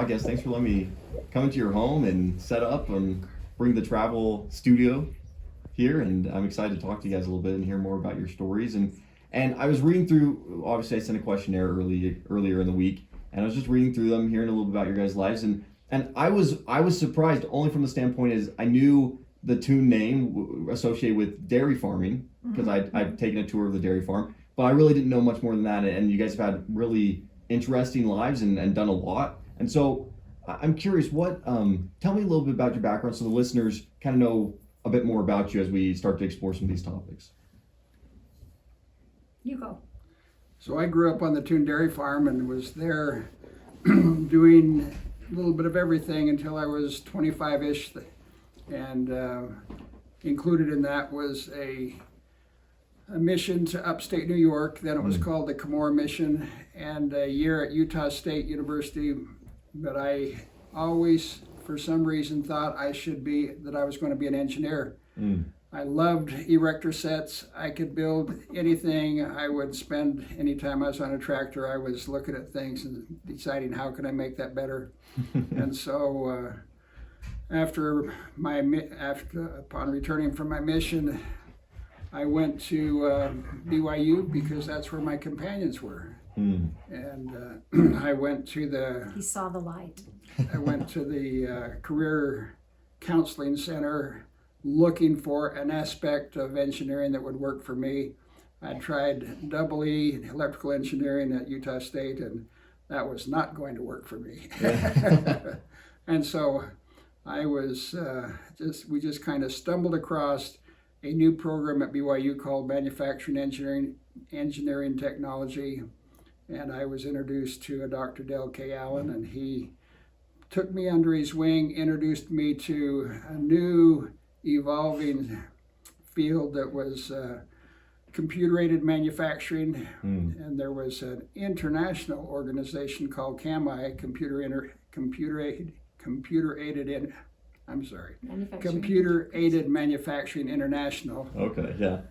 podcast. Thanks for letting me come into your home and set up and bring the travel studio here. And I'm excited to talk to you guys a little bit and hear more about your stories. And I was reading through, obviously I sent a questionnaire earlier in the week, and I was just reading through them, hearing a little bit about your guys' lives, and I was surprised only from the standpoint is I knew the Toone name associated with dairy farming because I've taken a tour of the dairy farm, but I really didn't know much more than that. And you guys have had really interesting lives and done a lot. And so I'm curious, tell me a little bit about your background so the listeners kind of know a bit more about you as we start to explore some of these topics. You go. So I grew up on the Toone Dairy Farm and was there doing a little bit of everything until I was 25-ish. And included in that was a mission to upstate New York. Then it was called the Camorra Mission, and a year at Utah State University. But I always, for some reason, thought I was going to be an engineer. I loved erector sets. I could build anything. I would spend any time I was on a tractor, I was looking at things and deciding how can I make that better. And so upon returning from my mission, I went to BYU because that's where my companions were. And I went to He saw the light. I went to the Career Counseling Center looking for an aspect of engineering that would work for me. I tried double E, electrical engineering at Utah State, and that was not going to work for me. And so I was we just kind of stumbled across a new program at BYU called Manufacturing Engineering Technology, and I was introduced to a Dr. Del K. Allen, and he took me under his wing, introduced me to a new evolving field that was computer-aided manufacturing, and there was an international organization called CAMI, Computer-Aided Manufacturing International. Okay, yeah.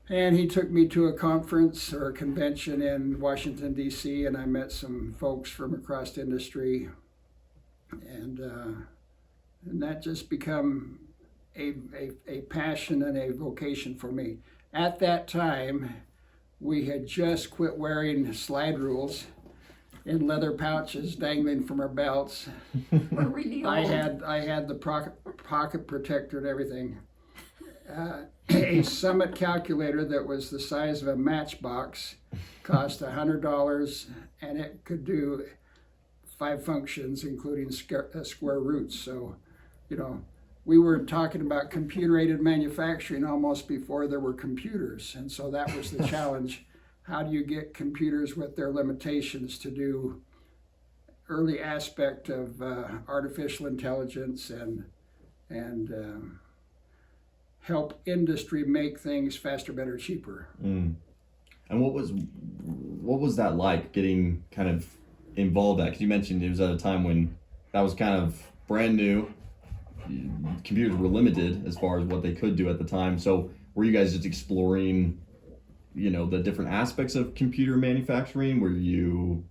And he took me to a conference or a convention in Washington, D.C., and I met some folks from across industry, and that just became a passion and a vocation for me. At that time, we had just quit wearing slide rules in leather pouches dangling from our belts. We're really old. I had the pocket protector and everything. A Summit calculator that was the size of a matchbox cost $100, and it could do 5 functions, including square roots. So, we were talking about computer-aided manufacturing almost before there were computers, and so that was the challenge. How do you get computers with their limitations to do early aspect of artificial intelligence and help industry make things faster, better, cheaper? And what was that like, getting kind of involved at? Because you mentioned it was at a time when that was kind of brand new. Computers were limited as far as what they could do at the time. So were you guys just exploring, the different aspects of computer manufacturing? Were you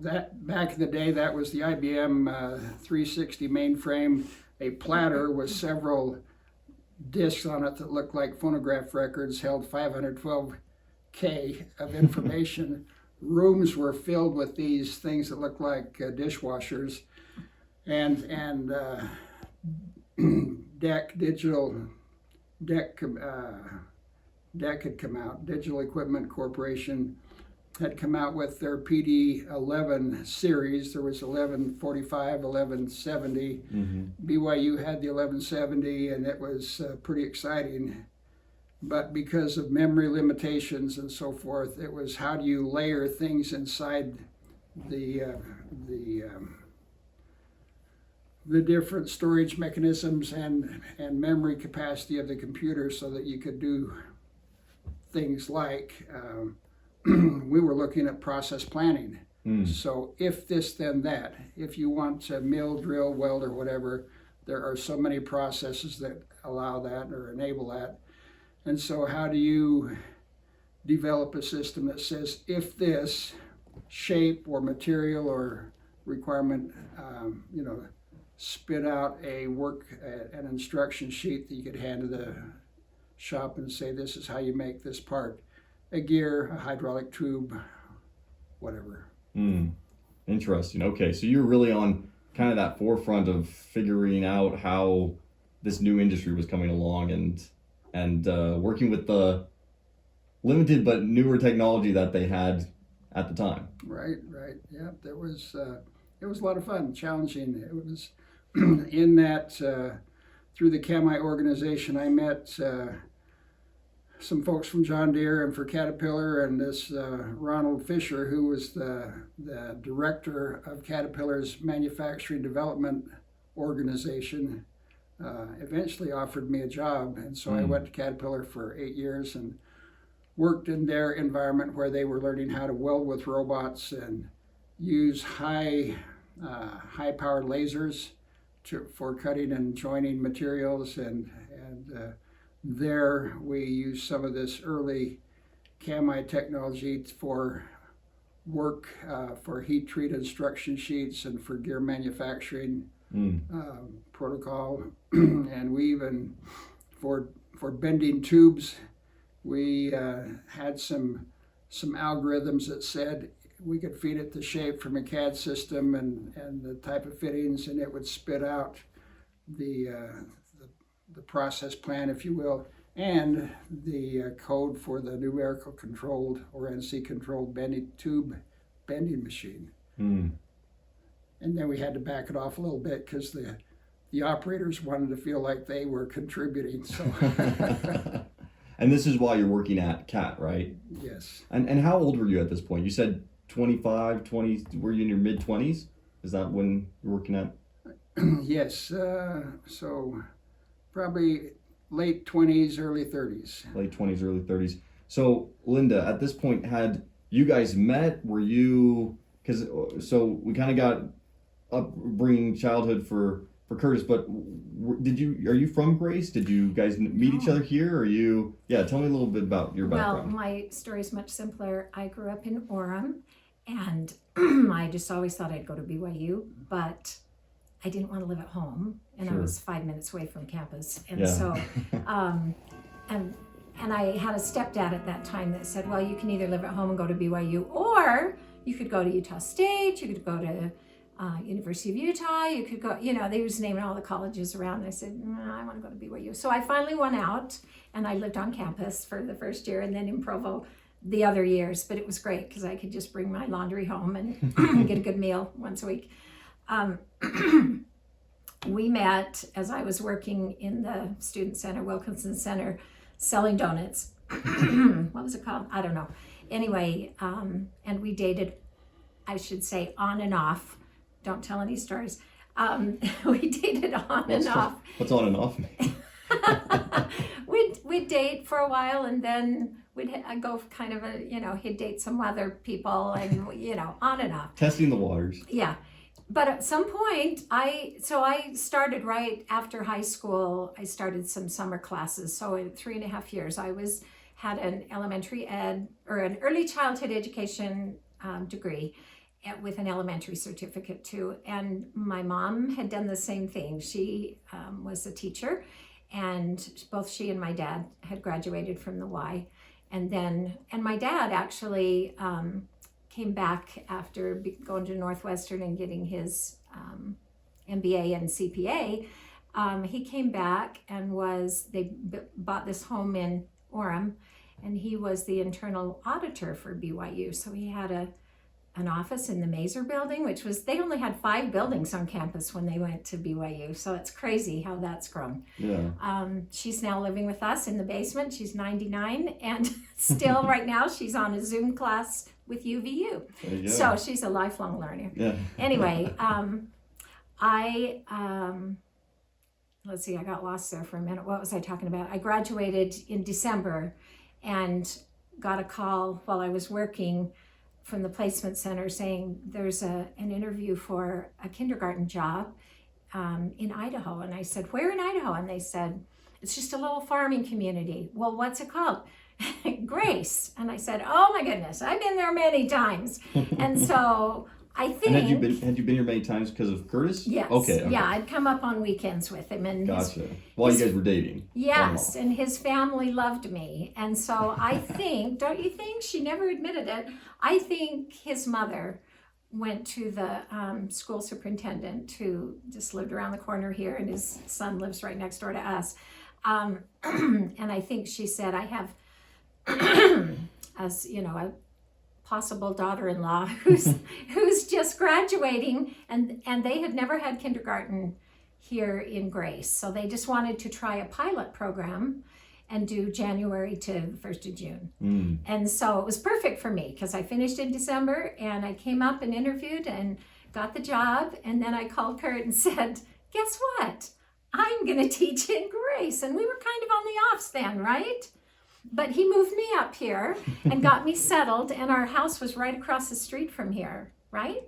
that back in the day, that was the IBM 360 mainframe, a platter with several discs on it that looked like phonograph records, held 512K of information. Rooms were filled with these things that looked like dishwashers, and DEC had come out. Digital Equipment Corporation had come out with their PD11 series. There was 1145, 1170. BYU had the 1170, and it was pretty exciting. But because of memory limitations and so forth, it was how do you layer things inside the different storage mechanisms and memory capacity of the computer so that you could do things like, we were looking at process planning. So if this, then that. If you want to mill, drill, weld, or whatever, there are so many processes that allow that or enable that. And so how do you develop a system that says, if this, shape or material or requirement, spit out an instruction sheet that you could hand to the shop and say, this is how you make this part. A gear, a hydraulic tube, whatever. Interesting. Okay, so you're really on kind of that forefront of figuring out how this new industry was coming along and working with the limited but newer technology that they had at the time. Right. Yeah, it was a lot of fun, challenging. It was in that through the CAMI organization, I met some folks from John Deere and for Caterpillar, and this Ronald Fisher, who was the director of Caterpillar's manufacturing development organization, eventually offered me a job. And so I went to Caterpillar for 8 years and worked in their environment where they were learning how to weld with robots and use high-powered lasers for cutting and joining materials, and there we used some of this early CAMI technology for work for heat-treat instruction sheets and for gear manufacturing protocol, and we even for bending tubes, we had some algorithms that said we could feed it the shape from a CAD system and the type of fittings, and it would spit out the process plan, if you will, and the code for the numerical controlled or NC controlled bending machine. And then we had to back it off a little bit because the operators wanted to feel like they were contributing. So. And this is while you're working at CAT, right? Yes. And how old were you at this point? You said 25, 20, were you in your mid-20s? Is that when you're working at? Yes, so probably late 20s, early 30s. Late 20s, early 30s. So, Linda, at this point, had you guys met? Were you, so we kind of got upbringing, childhood for Curtis, but are you from Grace? Did you guys meet each other here? Tell me a little bit about your background. Well, my story is much simpler. I grew up in Orem, and I just always thought I'd go to BYU, but I didn't want to live at home, and Sure. I was 5 minutes away from campus. And Yeah. so, and I had a stepdad at that time that said, well, you can either live at home and go to BYU, or you could go to Utah State, you could go to University of Utah, you could go, they was naming all the colleges around. And I said, I want to go to BYU. So I finally went out and I lived on campus for the first year and then in Provo the other years. But it was great because I could just bring my laundry home and get a good meal once a week. We met as I was working in the student center, Wilkinson Center, selling donuts. What was it called? I don't know. Anyway, and we dated, I should say, on and off. Don't tell any stories. We dated on and off. What's on and off? We'd date for a while, and then I'd go kind of he'd date some other people, and on and off. Testing the waters. Yeah. But at some point, I started right after high school. I started some summer classes. So in 3.5 years, I had an elementary ed or an early childhood education degree with an elementary certificate too. And my mom had done the same thing. She was a teacher, and both she and my dad had graduated from the Y. And my dad actually came back after going to Northwestern and getting his MBA and CPA. He came back and they bought this home in Orem, and he was the internal auditor for BYU. So he had an office in the Mazer building, they only had 5 buildings on campus when they went to BYU. So it's crazy how that's grown. Yeah. She's now living with us in the basement. She's 99, and still right now she's on a Zoom class with UVU. So she's a lifelong learner. Yeah. Anyway, let's see, I got lost there for a minute. What was I talking about? I graduated in December and got a call while I was working from the placement center saying there's an interview for a kindergarten job in Idaho. And I said, where in Idaho? And they said, it's just a little farming community. Well, what's it called? Grace. And I said, oh my goodness, I've been there many times. And so I think. And had you been here many times because of Curtis? Yes. Okay. Yeah, I'd come up on weekends with him. And Gotcha. While you guys were dating. Yes, and his family loved me. And so I think, don't you think? She never admitted it. I think his mother went to the school superintendent, who just lived around the corner here, and his son lives right next door to us. And I think she said, I have, as you know, a possible daughter-in-law who's just graduating, and they had never had kindergarten here in Grace. So they just wanted to try a pilot program and do January to the 1st of June. And so it was perfect for me because I finished in December and I came up and interviewed and got the job. And then I called Kurt and said, guess what? I'm going to teach in Grace. And we were kind of on the offs then, right? But he moved me up here and got me settled, and our house was right across the street from here, right?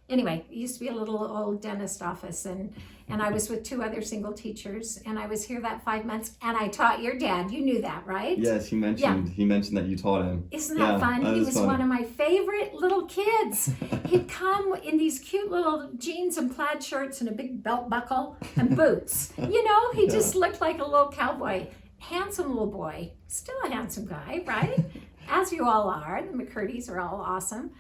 Anyway, it used to be a little old dentist office, and I was with 2 other single teachers, and I was here that 5 months, and I taught your dad. You knew that, right? Yes, he mentioned that you taught him. Isn't that fun? He was one of my favorite little kids. He'd come in these cute little jeans and plaid shirts and a big belt buckle and boots. You know, he just looked like a little cowboy. Handsome little boy. Still a handsome guy, right? As you all are. The McCurdys are all awesome.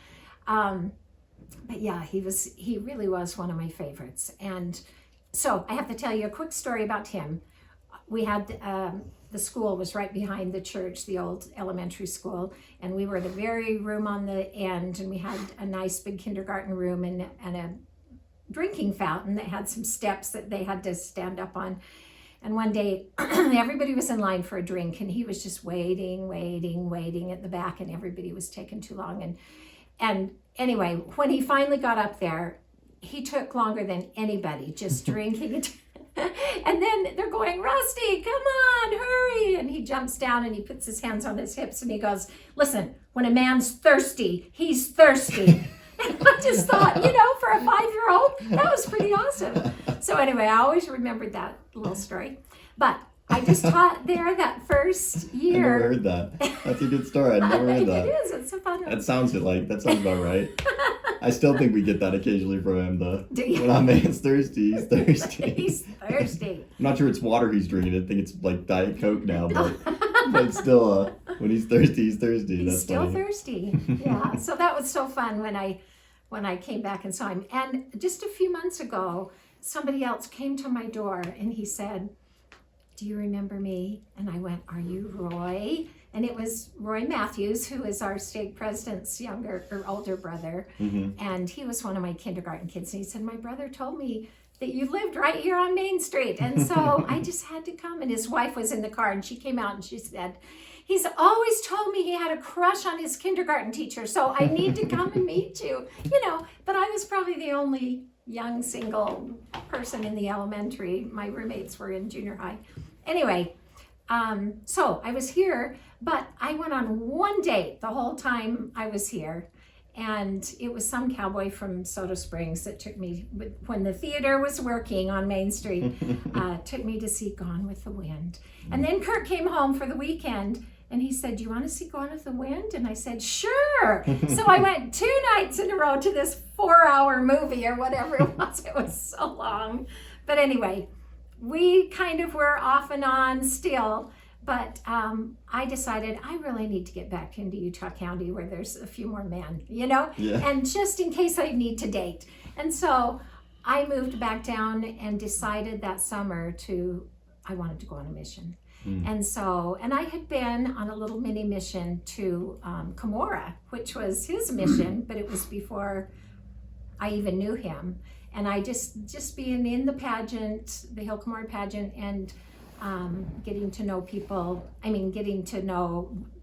But yeah, he really was one of my favorites. And so I have to tell you a quick story about him. We had, the school was right behind the church, the old elementary school, and we were the very room on the end, and we had a nice big kindergarten room and a drinking fountain that had some steps that they had to stand up on. And one day, everybody was in line for a drink, and he was just waiting at the back, and everybody was taking too long. And anyway, when he finally got up there, he took longer than anybody, just drinking it. And then they're going, Rusty, come on, hurry. And he jumps down and he puts his hands on his hips and he goes, listen, when a man's thirsty, he's thirsty. And I just thought, you know, for a 5-year-old, that was pretty awesome. So anyway, I always remembered that little story. But I just taught there that first year. I never heard that. That's a good story. I never heard that. It is. It's a fun one. That sounds about right. I still think we get that occasionally from him, though. Do you? When a man's thirsty, he's thirsty. He's thirsty. I'm not sure it's water he's drinking. I think it's like Diet Coke now, but still, when he's thirsty, he's thirsty. He's That's still funny. thirsty. Yeah. So that was so fun when I came back and saw him. And just a few months ago, somebody else came to my door and he said, do you remember me? And I went, are you Roy? And it was Roy Matthews, who is our stake president's older brother. Mm-hmm. And he was one of my kindergarten kids. And he said, my brother told me that you lived right here on Main Street. And so I just had to come. And his wife was in the car and she came out and she said, he's always told me he had a crush on his kindergarten teacher. So I need to come and meet you. You know, but I was probably the only young single person in the elementary. My roommates were in junior high. Anyway, so I was here, but I went on one date the whole time I was here. And it was some cowboy from Soda Springs that took me, when the theater was working on Main Street, took me to see Gone with the Wind. And then Kurt came home for the weekend and he said, do you want to see Gone with the Wind? And I said, sure. So I went 2 nights in a row to this 4-hour movie or whatever it was. It was so long. But anyway, we kind of were off and on still. But I decided I really need to get back into Utah County where there's a few more men, you know? Yeah. And just in case I need to date. And so I moved back down and decided that summer I wanted to go on a mission. And I had been on a little mini mission to Camorra, which was his mission, but it was before I even knew him. And I just being in the pageant, the Hill Camorra pageant, and getting to know people,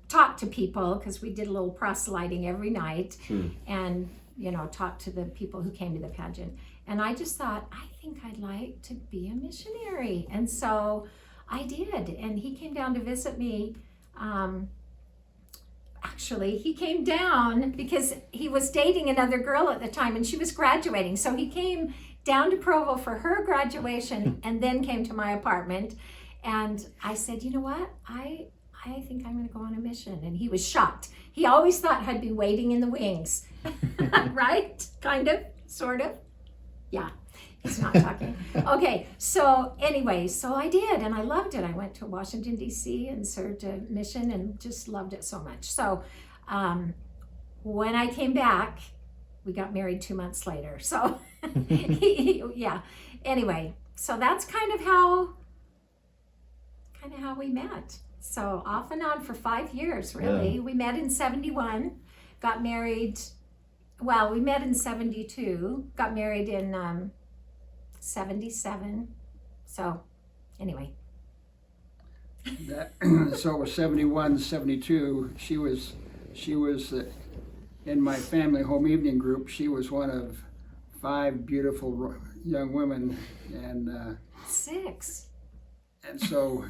talk to people, because we did a little proselyting every night, and, you know, talk to the people who came to the pageant. And I just thought, I think I'd like to be a missionary. And so I did. And he came down to visit me. Actually, he came down because he was dating another girl at the time and she was graduating. So he came down to Provo for her graduation and then came to my apartment. And I said, you know what? I I think I'm going to go on a mission. And he was shocked. He always thought I'd be waiting in the wings. Right? Kind of, sort of. Yeah, he's not talking. Okay, so anyway, so I did, and I loved it. I went to Washington, D.C. and served a mission and just loved it so much. So when I came back, we got married 2 months later. So, yeah. Anyway, so that's kind of how we met. So off and on for 5 years, really. Yeah. We met in 71, got married. Well, we met in 72, got married in 77. So, anyway. So it was 71, 72. She was in my family home evening group. She was one of 5 beautiful young women, and 6. And so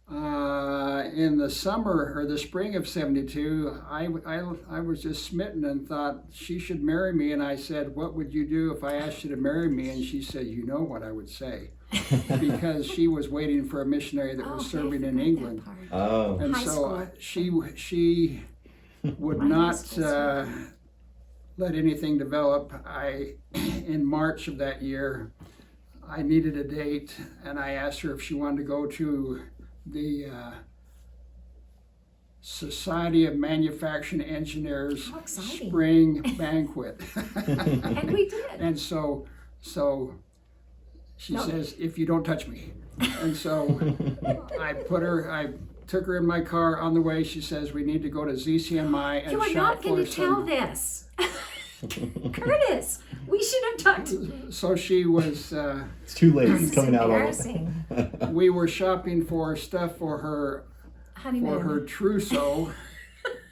in the summer or the spring of 72, I was just smitten and thought she should marry me. And I said, what would you do if I asked you to marry me? And she said, you know what I would say. Because she was waiting for a missionary that was serving in England. Oh. And High so school. she would My not husband's let anything develop. In March of that year, I needed a date, and I asked her if she wanted to go to the Society of Manufacturing Engineers How exciting. spring banquet. And we did. And so she No. says, if you don't touch me. And so I took her in my car on the way. She says, we need to go to ZCMI and You are shop not going for to tell some. this. Curtis, we should have talked. So she was, It's too late. This It's is coming out. embarrassing. we were shopping for stuff for her Honeymoon. trousseau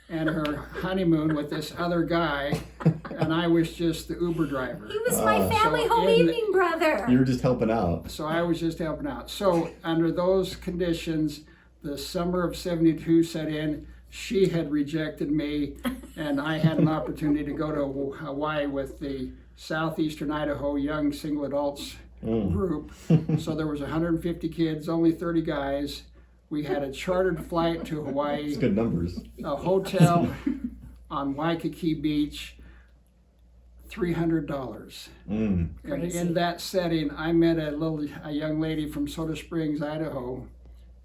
and her honeymoon with this other guy, and I was just the Uber driver. He was my family So home in- evening brother. You were just helping out. So I was just helping out. So under those conditions, the summer of 72 set in. She had rejected me, and I had an opportunity to go to Hawaii with the Southeastern Idaho Young Single Adults group. So there was 150 kids, only 30 guys. We had a chartered flight to Hawaii, It's good numbers. a hotel on Waikiki Beach, $300. And Crazy. in that setting, I met a young lady from Soda Springs, Idaho.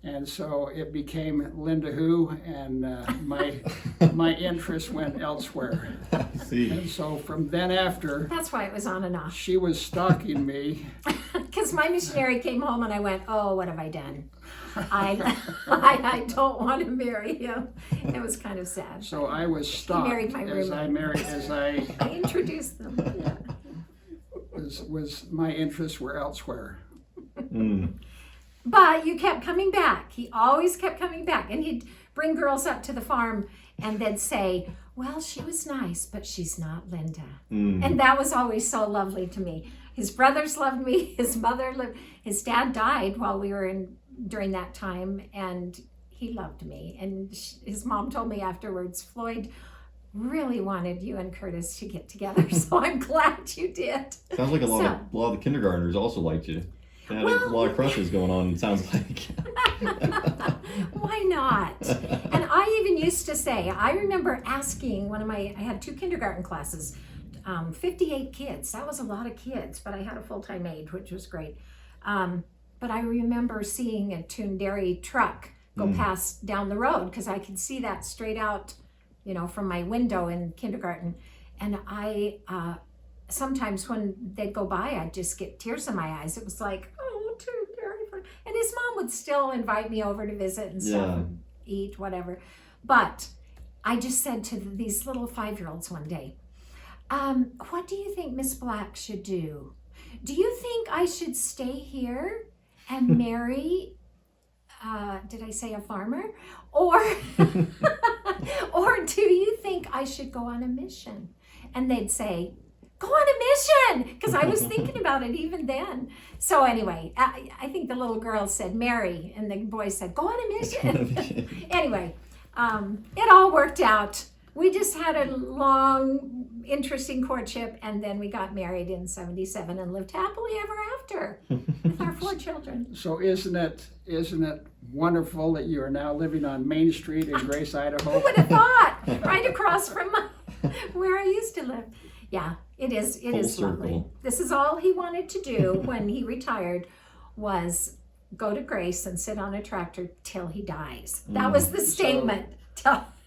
And so it became Linda who, and my interest went elsewhere. I see. And so from then after, That's why it was on and off. she was stalking me. Because my missionary came home and I went, oh, what have I done? I don't want to marry him. It was kind of sad. So I was stalked married my roommate. as I I introduced them. Yeah. was my interests were elsewhere. But you kept coming back. He always kept coming back. And he'd bring girls up to the farm and they'd say, well, she was nice, but she's not Linda. And that was always so lovely to me. His brothers loved me. His mother lived. His dad died while we were during that time, and he loved me. And his mom told me afterwards, Floyd really wanted you and Curtis to get together, so I'm glad you did. Sounds like a lot of the kindergartners also liked you. They had a lot of crushes going on, it sounds like. Why not? And I even used to say, I remember asking I had 2 kindergarten classes, 58 kids. That was a lot of kids, but I had a full-time aide, which was great. But I remember seeing a Toone Dairy truck go past down the road because I could see that straight out, from my window in kindergarten. And I, sometimes when they'd go by, I'd just get tears in my eyes. It was like, oh, Toone Dairy. And his mom would still invite me over to visit and stuff, and eat, whatever. But I just said to these little 5-year-olds one day, what do you think Miss Black should do? Do you think I should stay here and marry, did I say a farmer? Or do you think I should go on a mission? And they'd say, go on a mission, because I was thinking about it even then. So anyway, I think the little girl said marry, and the boy said, go on a mission. Anyway, it all worked out. We just had a long, interesting courtship, and then we got married in '77 and lived happily ever after with our 4 children. So isn't it wonderful that you are now living on Main Street in Grace, Idaho? Who would have thought? Right across from where I used to live. Yeah, it is. It Full is circle. lovely. This is all he wanted to do when he retired, was go to Grace and sit on a tractor till he dies. That was the statement.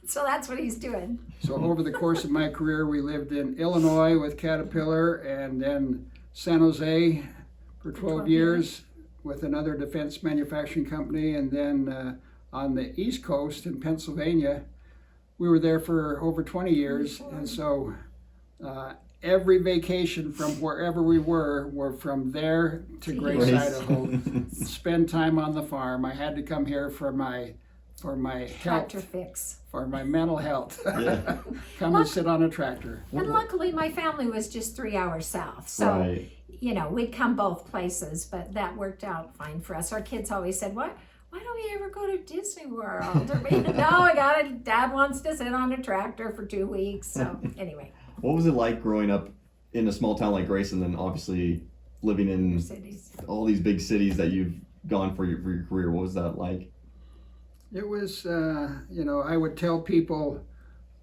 So that's what he's doing. So over the course of my career, we lived in Illinois with Caterpillar, and then San Jose for 12 years with another defense manufacturing company, and then on the East Coast in Pennsylvania, we were there for over 20 years. And so every vacation from wherever we were from there to Grace, Grace. Idaho. Spend time on the farm. I had to come here for my Tractor health, fix. for my mental health. Yeah. Come and sit on a tractor. And luckily, my family was just 3 hours south. So, Right. we'd come both places, but that worked out fine for us. Our kids always said, why don't we ever go to Disney World? Or Dad wants to sit on a tractor for 2 weeks. So, anyway, What was it like growing up in a small town like Grace, and then obviously living in cities. all these big cities that you've gone for your career? What was that like? It was, I would tell people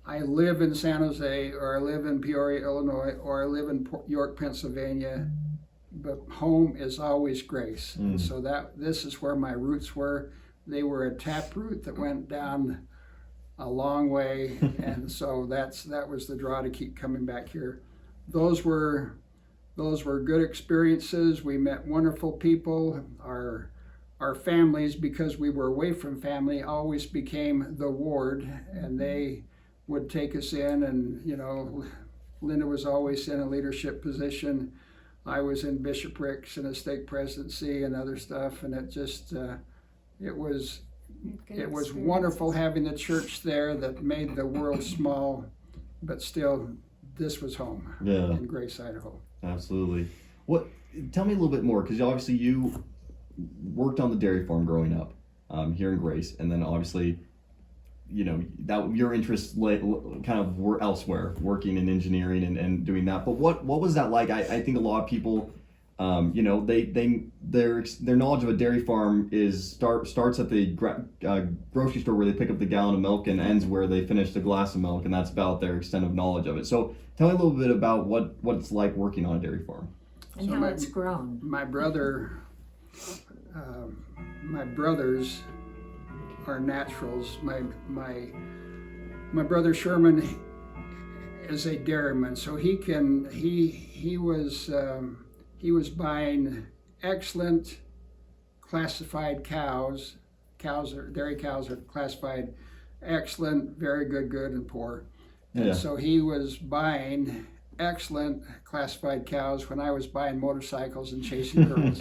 I live in San Jose, or I live in Peoria, Illinois, or I live in York, Pennsylvania, but home is always Grace. And so this is where my roots were. They were a taproot that went down a long way, and so that was the draw to keep coming back here. Those were good experiences. We met wonderful people. Our families, because we were away from family, always became the ward, and they would take us in, and Linda was always in a leadership position. I was in bishoprics and a stake presidency and other stuff, and it just it was wonderful having the church there that made the world small, but still this was home in Grace, Idaho. Absolutely. Tell me a little bit more, because obviously you worked on the dairy farm growing up here in Grace, and then obviously that your interests kind of were elsewhere, working in engineering and doing that. But what was that like? I think a lot of people their knowledge of a dairy farm starts at the grocery store where they pick up the gallon of milk and ends where they finish the glass of milk, and that's about their extent of knowledge of it. So tell me a little bit about what it's like working on a dairy farm. And how it's grown. My brothers are naturals. My brother Sherman is a dairyman, so he was buying excellent classified cows. Dairy cows are classified excellent, very good, good, and poor. And so he was buying excellent classified cows when I was buying motorcycles and chasing girls.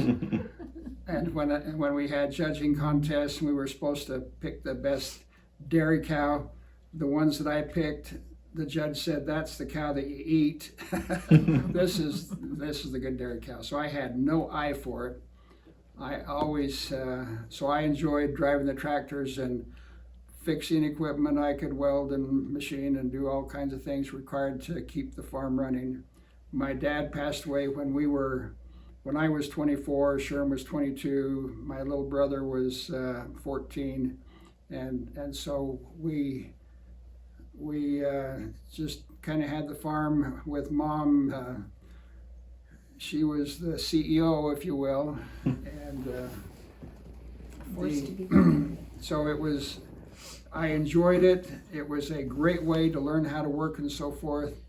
And when we had judging contests and we were supposed to pick the best dairy cow, the ones that I picked, the judge said, "That's the cow that you eat." This is the good dairy cow. So I had no eye for it. I always so I enjoyed driving the tractors and fixing equipment. I could weld and machine and do all kinds of things required to keep the farm running. My dad passed away when I was 24, Sherm was 22, my little brother was 14, and so we just kind of had the farm with Mom. She was the CEO, if you will, and so it was. I enjoyed it. It was a great way to learn how to work and so forth,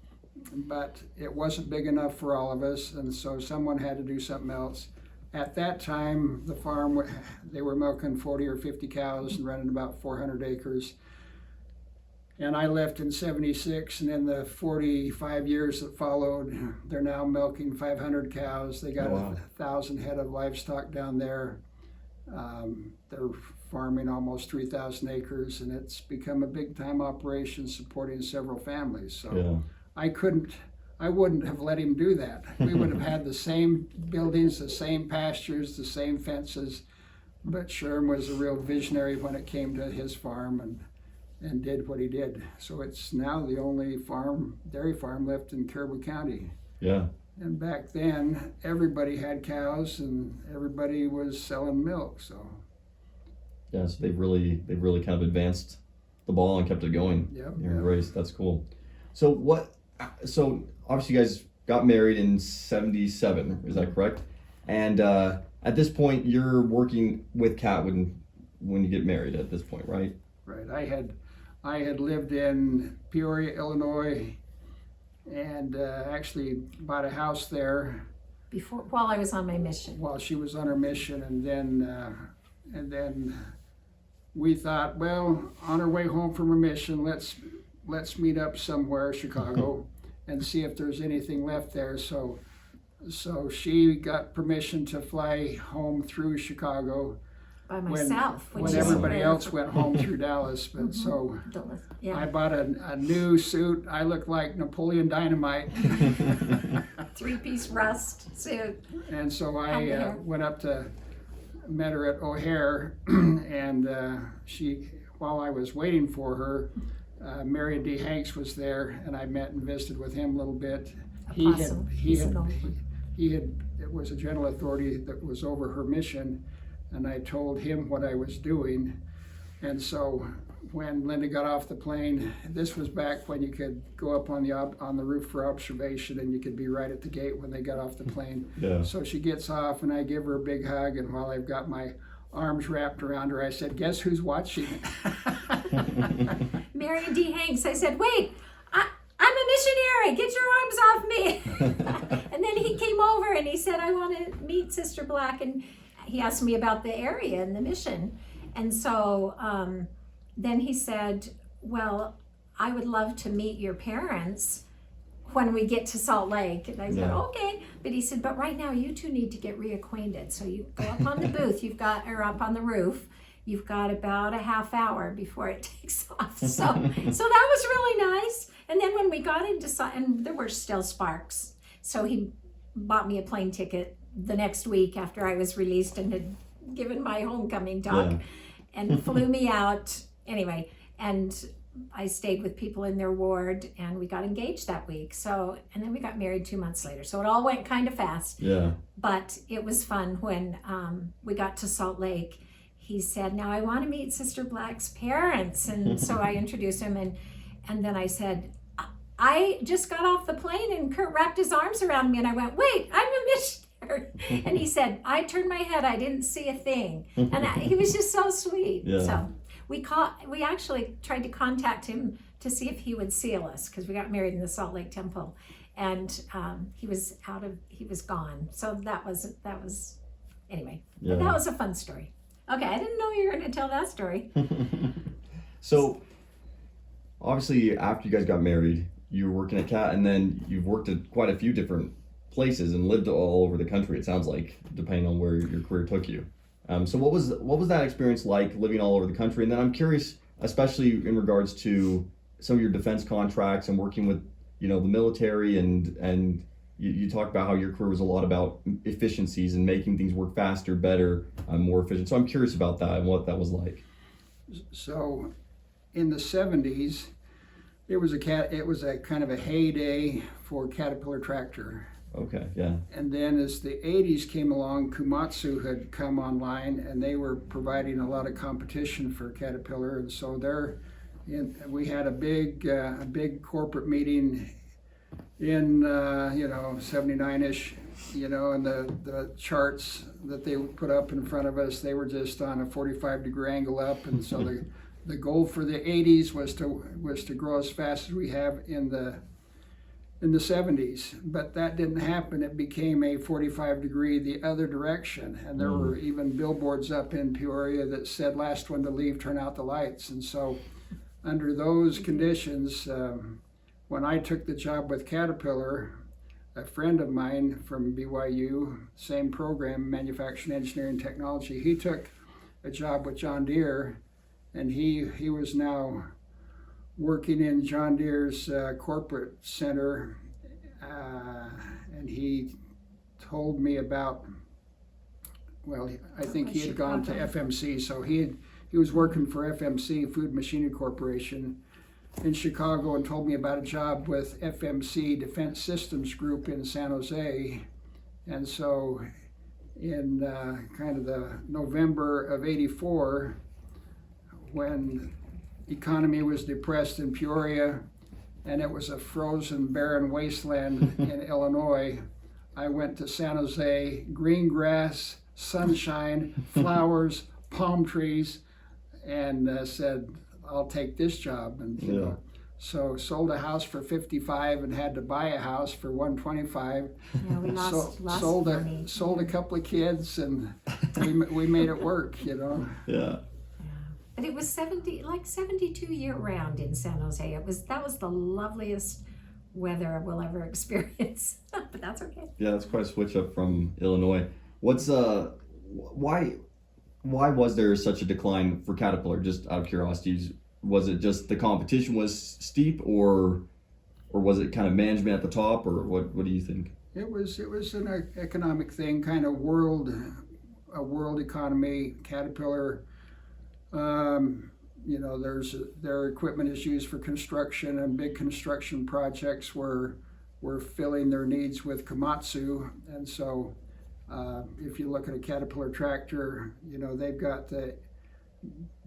but it wasn't big enough for all of us, and so someone had to do something else. At that time, the farm, they were milking 40 or 50 cows and running about 400 acres. And I left in '76, and in the 45 years that followed, they're now milking 500 cows. They got 1,000 head of livestock down there. They're farming almost 3,000 acres, and it's become a big-time operation supporting several families. So I wouldn't have let him do that. We would have had the same buildings, the same pastures, the same fences, but Sherm was a real visionary when it came to his farm, and and did what he did. So it's now the only dairy farm left in Caribou County. Yeah. And back then, everybody had cows and everybody was selling milk. So Yeah, so they've really kind of advanced the ball and kept it going. Yep, Your yep. race, that's cool. So obviously you guys got married in '77, is that correct? And at this point, you're working with Kat when you get married. At this point, right? right, I had lived in Peoria, Illinois, and actually bought a house there While I was on my mission. while she was on her mission, and then we thought, well, on her way home from her mission, let's meet up somewhere, Chicago, and see if there's anything left there. So she got permission to fly home through Chicago By myself. when which is everybody rare. else went home through Dallas. But so Yeah. I bought a new suit. I looked like Napoleon Dynamite. 3-piece rust suit. And so Out I there. went up to met her at O'Hare, and while I was waiting for her, Marion D. Hanks was there, and I met and visited with him a little bit. Apostle. He's an old one. It was a general authority that was over her mission, and I told him what I was doing. And so when Linda got off the plane, this was back when you could go up on the roof for observation, and you could be right at the gate when they got off the plane. Yeah. So she gets off, and I give her a big hug, and while I've got my arms wrapped around her, I said, "Guess who's watching?" Marion D. Hanks, I said, wait, I'm a missionary, get your arms off me. And then he came over and he said, I want to meet Sister Black. And he asked me about the area and the mission. And so then he said, well, I would love to meet your parents when we get to Salt Lake. And I said, okay. But he said, but right now you two need to get reacquainted. So you go up on the booth, or up on the roof. You've got about a half hour before it takes off. So that was really nice. And then when we got into, and there were still sparks. So he bought me a plane ticket the next week after I was released and had given my homecoming talk and flew me out anyway. And I stayed with people in their ward, and we got engaged that week. So, and then we got married 2 months later. So it all went kind of fast. Yeah. But it was fun when we got to Salt Lake. He said, now I want to meet Sister Black's parents. And so I introduced him, and then I said, I just got off the plane, and Kurt wrapped his arms around me, and I went, wait, I'm a missionary. And he said, I turned my head, I didn't see a thing. And he was just so sweet. Yeah. So we actually tried to contact him to see if he would seal us, because we got married in the Salt Lake Temple, and he was gone. So that was anyway. Yeah. But that was a fun story. Okay, I didn't know you were going to tell that story. So obviously after you guys got married, you were working at Cat, and then you've worked at quite a few different places and lived all over the country, it sounds like, depending on where your career took you. So what was that experience like, living all over the country? And then I'm curious, especially in regards to some of your defense contracts and working with, the military, and you talk about how your career was a lot about efficiencies and making things work faster, better, more efficient. So I'm curious about that and what that was like. So in the 70s, it was a kind of a heyday for Caterpillar tractor. Okay, yeah. And then as the 80s came along, Komatsu had come online, and they were providing a lot of competition for Caterpillar. And so we had a big corporate meeting in 79-ish, and the charts that they put up in front of us, they were just on a 45-degree angle up. And so the goal for the 80s was to grow as fast as we have in the 70s, but that didn't happen. It became a 45-degree the other direction, and there were even billboards up in Peoria that said, "Last one to leave, turn out the lights." And so under those conditions, when I took the job with Caterpillar, a friend of mine from BYU, same program, Manufacturing Engineering Technology, he took a job with John Deere, and he was now working in John Deere's corporate center, and he told me about, I think he had gone to FMC, so he he was working for FMC, Food Machinery Corporation, in Chicago, and told me about a job with FMC Defense Systems Group in San Jose. And so in kind of the November of '84, when the economy was depressed in Peoria and it was a frozen, barren wasteland in Illinois, I went to San Jose, green grass, sunshine, flowers, palm trees, and said, I'll take this job. And you know, so sold a house for $55 and had to buy a house for $125. Yeah, we lost money. Sold a couple of kids, and we made it work, you know. Yeah. And it was 72 year round in San Jose. That was the loveliest weather we'll ever experience. But that's okay. Yeah, that's quite a switch up from Illinois. Why was there such a decline for Caterpillar? Just out of curiosity, was it just the competition was steep, or was it kind of management at the top, or what do you think? It was an economic thing, kind of a world economy. Caterpillar, you know, their equipment is used for construction, and big construction projects were filling their needs with Komatsu. And so if you look at a Caterpillar tractor, you know, they've got the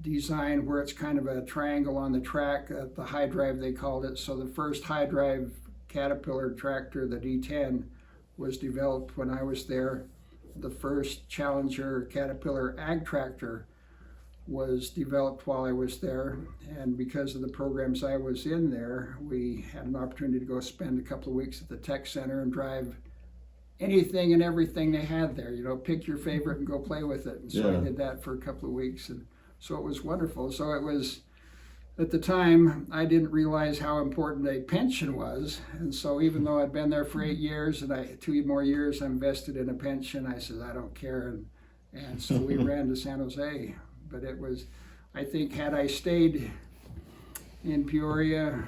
design where it's kind of a triangle on the track, the high drive they called it. So the first high drive Caterpillar tractor, the D10, was developed when I was there. The first Challenger Caterpillar ag tractor was developed while I was there, and because of the programs I was in there, we had an opportunity to go spend a couple of weeks at the tech center and drive anything and everything they had there. You know, pick your favorite and go play with it. And so I did that for a couple of weeks, and so it was wonderful. So it was, at the time, I didn't realize how important a pension was, and so even though I'd been there for 8 years and 2 more years I invested in a pension, I said I don't care, and so we ran to San Jose. But it was, I think, had I stayed in Peoria,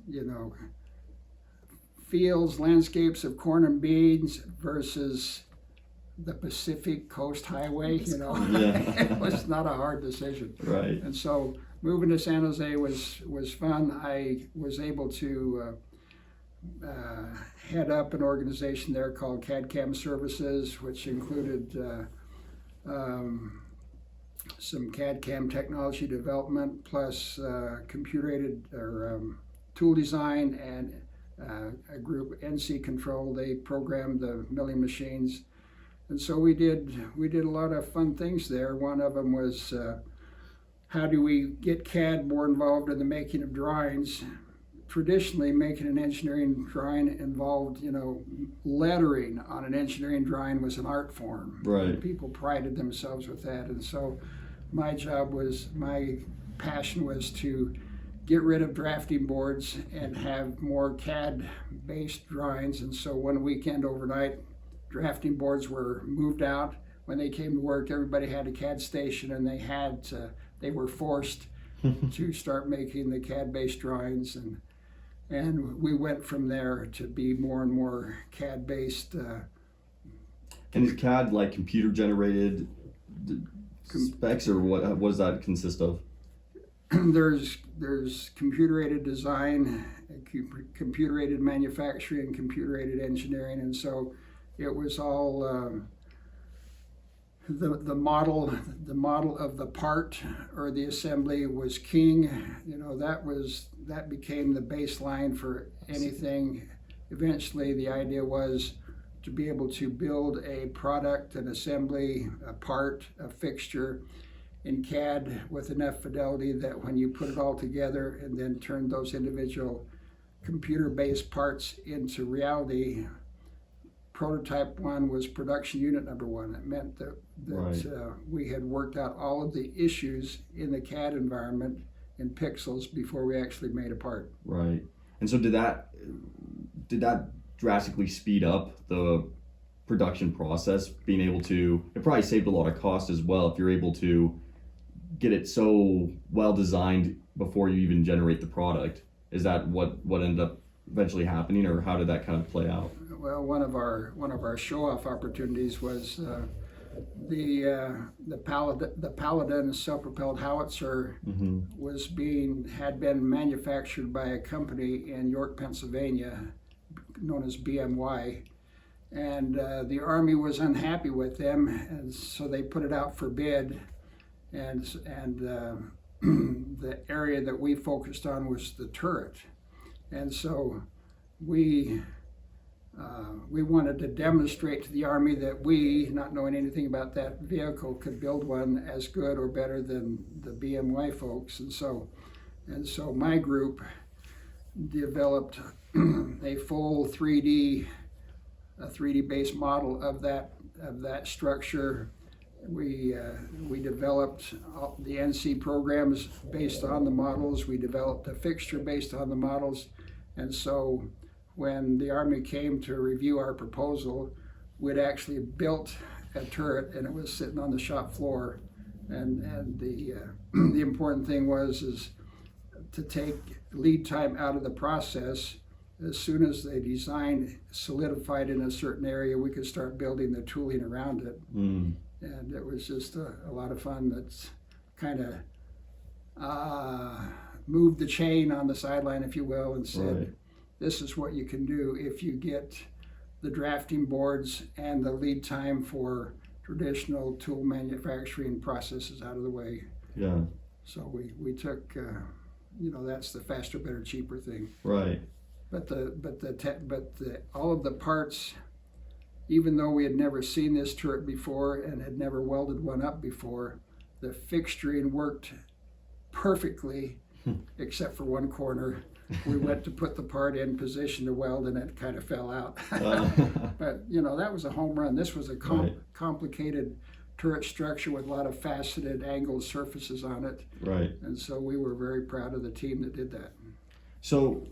you know, fields, landscapes of corn and beans versus the Pacific Coast Highway, you know, it was not a hard decision. Right. And so moving to San Jose was fun. I was able to head up an organization there called CAD/CAM Services, which included some CAD/CAM technology development, plus computer-aided or tool design, and a group, NC Control. They programmed the milling machines, and so we did a lot of fun things there. One of them was how do we get CAD more involved in the making of drawings? Traditionally, making an engineering drawing involved, you know, lettering on an engineering drawing was an art form. Right. People prided themselves with that, and so my passion was to get rid of drafting boards and have more CAD-based drawings. And so one weekend overnight, drafting boards were moved out. When they came to work, everybody had a CAD station, and they were forced to start making the CAD-based drawings, and we went from there to be more and more CAD-based. And is CAD like computer generated specs, or what does that consist of? There's computer-aided design, computer-aided manufacturing, computer-aided engineering, and so it was all the model of the part or the assembly was king. You know, that became the baseline for anything. Eventually, the idea was to be able to build a product, an assembly, a part, a fixture in CAD with enough fidelity that when you put it all together and then turn those individual computer-based parts into reality, prototype 1 was production unit number 1. It meant that we had worked out all of the issues in the CAD environment in pixels before we actually made a part. Right. And so did that drastically speed up the production process, being able to, it probably saved a lot of cost as well if you're able to get it so well designed before you even generate the product. Is that what ended up eventually happening, or how did that kind of play out? Well, one of our show-off opportunities was the Paladin self-propelled howitzer had been manufactured by a company in York, Pennsylvania, known as BMY, and the Army was unhappy with them, and so they put it out for bid, and the area that we focused on was the turret, and so we wanted to demonstrate to the Army that we, not knowing anything about that vehicle, could build one as good or better than the BMY folks. And so my group developed a full 3D based model of that structure. We developed the NC programs based on the models. We developed a fixture based on the models, and so when the Army came to review our proposal, we'd actually built a turret, and it was sitting on the shop floor. And the important thing is to take lead time out of the process. As soon as the design solidified in a certain area, we could start building the tooling around it. And it was just a lot of fun. That's kind of moved the chain on the sideline, if you will, and said, right. This is what you can do if you get the drafting boards and the lead time for traditional tool manufacturing processes out of the way. Yeah. So we took, that's the faster, better, cheaper thing. Right. But all of the parts, even though we had never seen this turret before and had never welded one up before, the fixturing worked perfectly, except for one corner. We went to put the part in position to weld, and it kind of fell out. But that was a home run. This was a complicated turret structure with a lot of faceted, angled surfaces on it. Right. And so we were very proud of the team that did that. So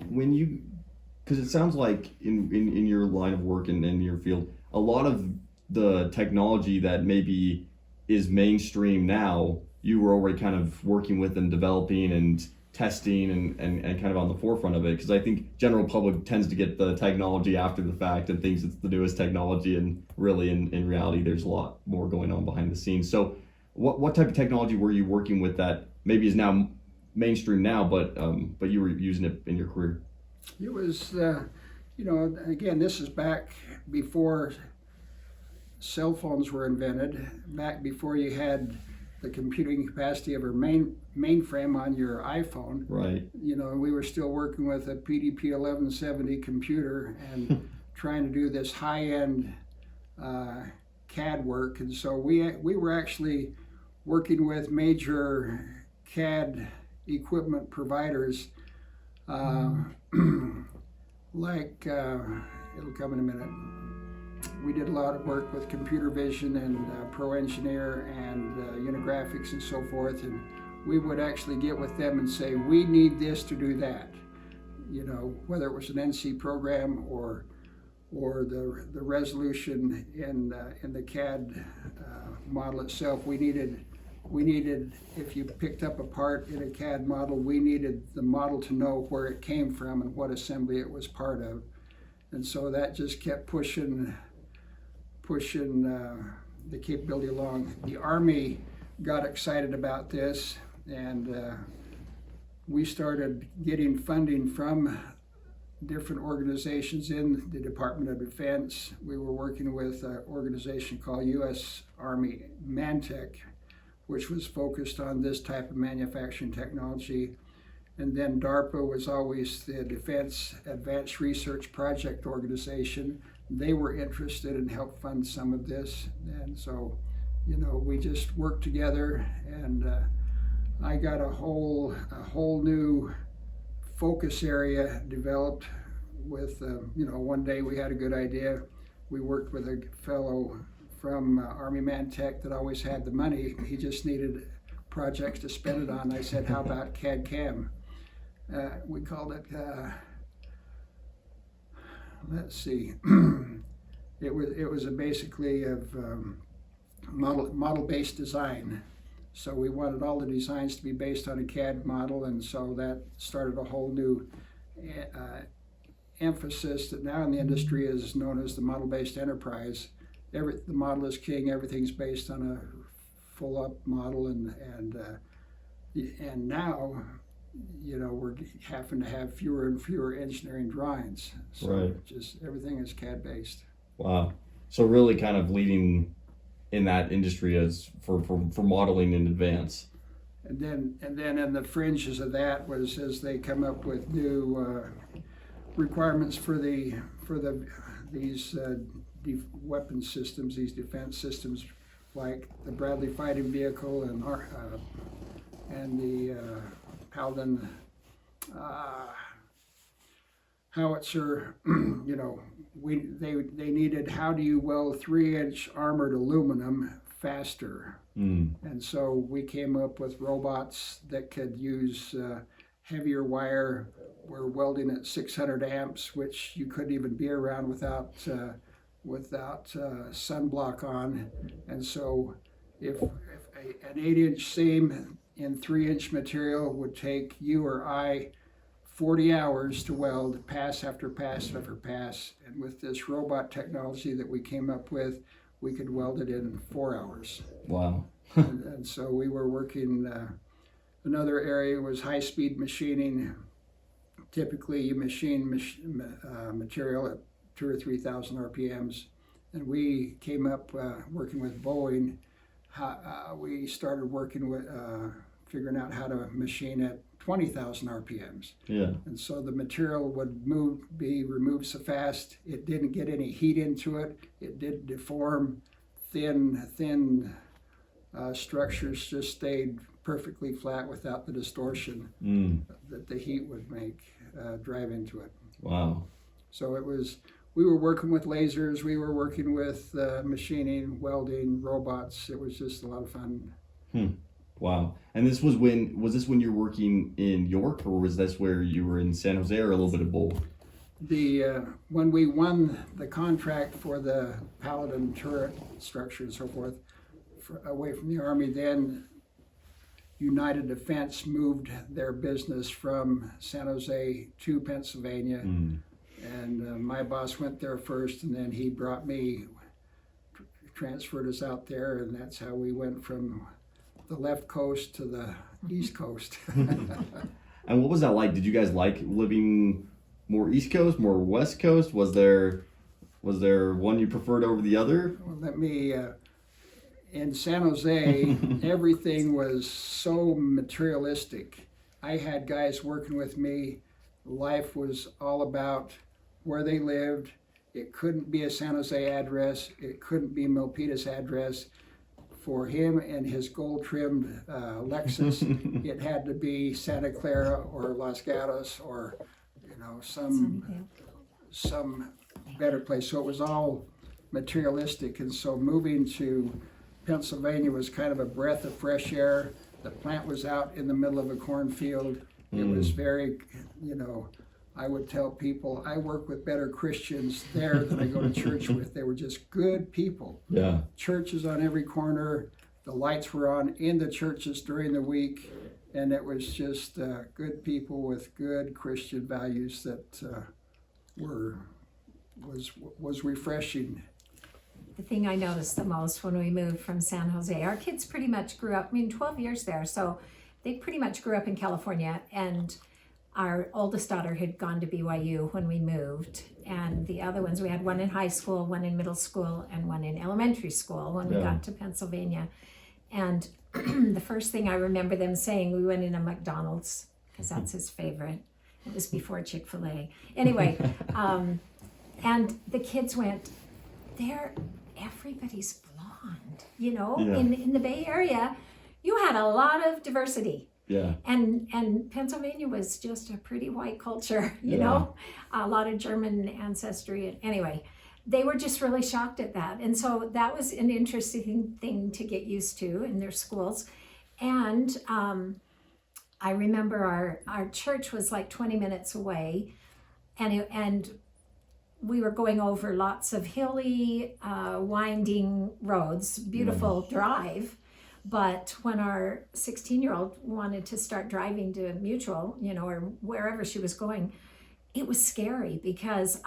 because it sounds like in your line of work and in your field, a lot of the technology that maybe is mainstream now, you were already kind of working with and developing and testing and kind of on the forefront of it, because I think general public tends to get the technology after the fact and thinks it's the newest technology, and really in reality there's a lot more going on behind the scenes. So what type of technology were you working with that maybe is now mainstream now, but you were using it in your career? It was again, this is back before cell phones were invented, back before you had the computing capacity of a mainframe on your iPhone. Right. We were still working with a PDP 1170 computer and trying to do this high-end CAD work. And so we were actually working with major CAD equipment providers like, it'll come in a minute. We did a lot of work with computer vision and Pro Engineer and Unigraphics and so forth, and we would actually get with them and say, we need this to do that. Whether it was an NC program or the resolution in the CAD model itself, we needed, if you picked up a part in a CAD model, we needed the model to know where it came from and what assembly it was part of. And so that just kept pushing the capability along. The Army got excited about this, and we started getting funding from different organizations in the Department of Defense. We were working with an organization called U.S. Army Mantech, which was focused on this type of manufacturing technology. And then DARPA was always the Defense Advanced Research Project Organization. They were interested and helped fund some of this. And so, we just worked together, and I got a whole new focus area developed with, one day we had a good idea. We worked with a fellow from Army Mantech that always had the money. He just needed projects to spend it on. I said, how about CAD-CAM? We called it, let's see, it was basically of model-based design. So we wanted all the designs to be based on a CAD model, and so that started a whole new emphasis that now in the industry is known as the model-based enterprise. the model is king. Everything's based on a full up model, and now, we're having to have fewer and fewer engineering drawings. So Right. just everything is CAD based. Wow. So really kind of leading in that industry as for modeling in advance. And then in the fringes of that was as they come up with new requirements for these weapon systems, these defense systems, like the Bradley fighting vehicle and the Paladin howitzer. They needed, how do you weld 3-inch armored aluminum faster? And so we came up with robots that could use heavier wire. We're welding at 600 amps, which you couldn't even be around without sunblock on. And so if an 8-inch seam in 3-inch material would take you or I 40 hours to weld pass after pass after pass, and with this robot technology that we came up with, we could weld it in 4 hours. Wow. and so we were working, another area was high-speed machining. Typically you machine material at 2,000 or 3,000 RPMs, and we came up working with Boeing. We started working with figuring out how to machine at 20,000 RPMs. Yeah. And so the material would be removed so fast, it didn't get any heat into it. It didn't deform. Thin structures just stayed perfectly flat without the distortion that the heat would drive into it. Wow. So we were working with lasers, we were working with machining, welding, robots. It was just a lot of fun. Wow. And was this when you were working in York, or was this where you were in San Jose, or a little bit of both? When we won the contract for the Paladin turret structure and so forth, away from the Army, then United Defense moved their business from San Jose to Pennsylvania. And my boss went there first, and then he brought me, transferred us out there, and that's how we went from the left coast to the east coast. And what was that like? Did you guys like living more East Coast, more West Coast? Was there one you preferred over the other? Well, in San Jose, everything was so materialistic. I had guys working with me. Life was all about where they lived. It couldn't be a San Jose address. It couldn't be Milpitas address. For him and his gold-trimmed Lexus, it had to be Santa Clara or Los Gatos or some better place. So it was all materialistic, and so moving to Pennsylvania was kind of a breath of fresh air. The plant was out in the middle of a cornfield. It was very, I would tell people, I work with better Christians there than I go to church with. They were just good people. Yeah. Churches on every corner. The lights were on in the churches during the week. And it was just good people with good Christian values that was refreshing. The thing I noticed the most when we moved from San Jose, our kids pretty much grew up, 12 years there, so they pretty much grew up in California, and our oldest daughter had gone to BYU when we moved, and the other ones, we had one in high school, one in middle school, and one in elementary school when we got to Pennsylvania. And the first thing I remember them saying, we went in a McDonald's, because that's his favorite. It was before Chick-fil-A. Anyway, and the kids went, everybody's blonde, in the Bay Area, you had a lot of diversity. Yeah. And Pennsylvania was just a pretty white culture, you know, a lot of German ancestry. Anyway, they were just really shocked at that. And so that was an interesting thing to get used to in their schools. And I remember our church was like 20 minutes away, and we were going over lots of hilly, winding roads, beautiful drive. But when our 16-year-old wanted to start driving to Mutual, or wherever she was going, it was scary because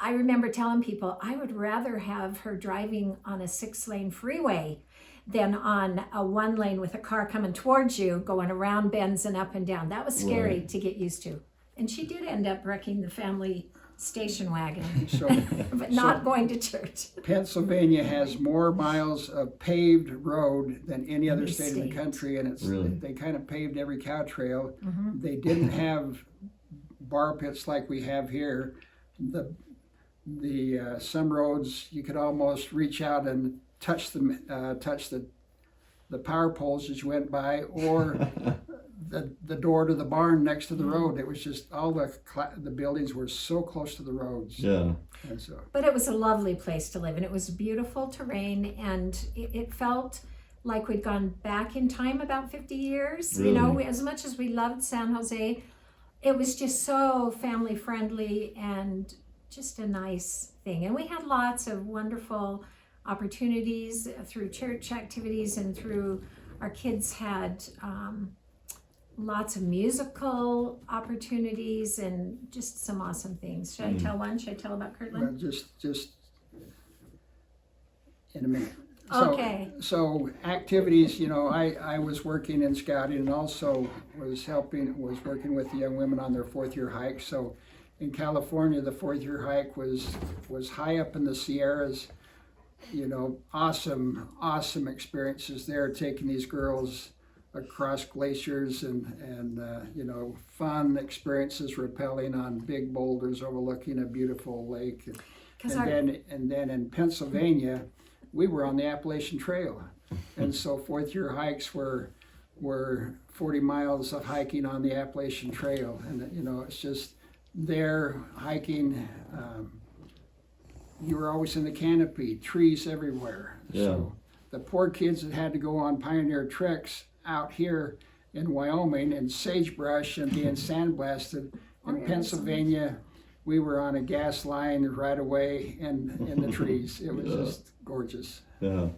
I remember telling people I would rather have her driving on a 6-lane freeway than on a 1 lane with a car coming towards you, going around bends and up and down. That was scary Right. to get used to. And she did end up wrecking the family station wagon, So but not going to church. Pennsylvania has more miles of paved road than any other Any state in the state. country, and it's Really? they kind of paved every cow trail. Mm-hmm. They didn't have bar pits like we have here. The some roads you could almost reach out and touch the power poles as you went by, or the door to the barn next to the road. It was just all the buildings were so close to the roads. Yeah. And so But it was a lovely place to live, and it was beautiful terrain, and it felt like we'd gone back in time about 50 years. You know, Really? as much as we loved San Jose, it was just so family friendly and just a nice thing. And we had lots of wonderful opportunities through church activities, and through our kids had lots of musical opportunities and just some awesome things. Should I tell one? Should I tell about Kirtland? just in a minute. Okay. So activities, you know, I was working in scouting and also was working with the young women on their 4th-year hike. So in California, the 4th-year hike was high up in the Sierras. You know, awesome experiences there, taking these girls across glaciers and you know, fun experiences rappelling on big boulders overlooking a beautiful lake. And then in Pennsylvania, we were on the Appalachian Trail, and so 4th-year hikes were 40 miles of hiking on the Appalachian Trail, and you know, it's just there hiking. You were always in the canopy, trees everywhere. Yeah. So the poor kids that had to go on pioneer treks out here in Wyoming and sagebrush and being sandblasted. In Pennsylvania, we were on a gas line right away in the trees. It was just gorgeous. Yeah.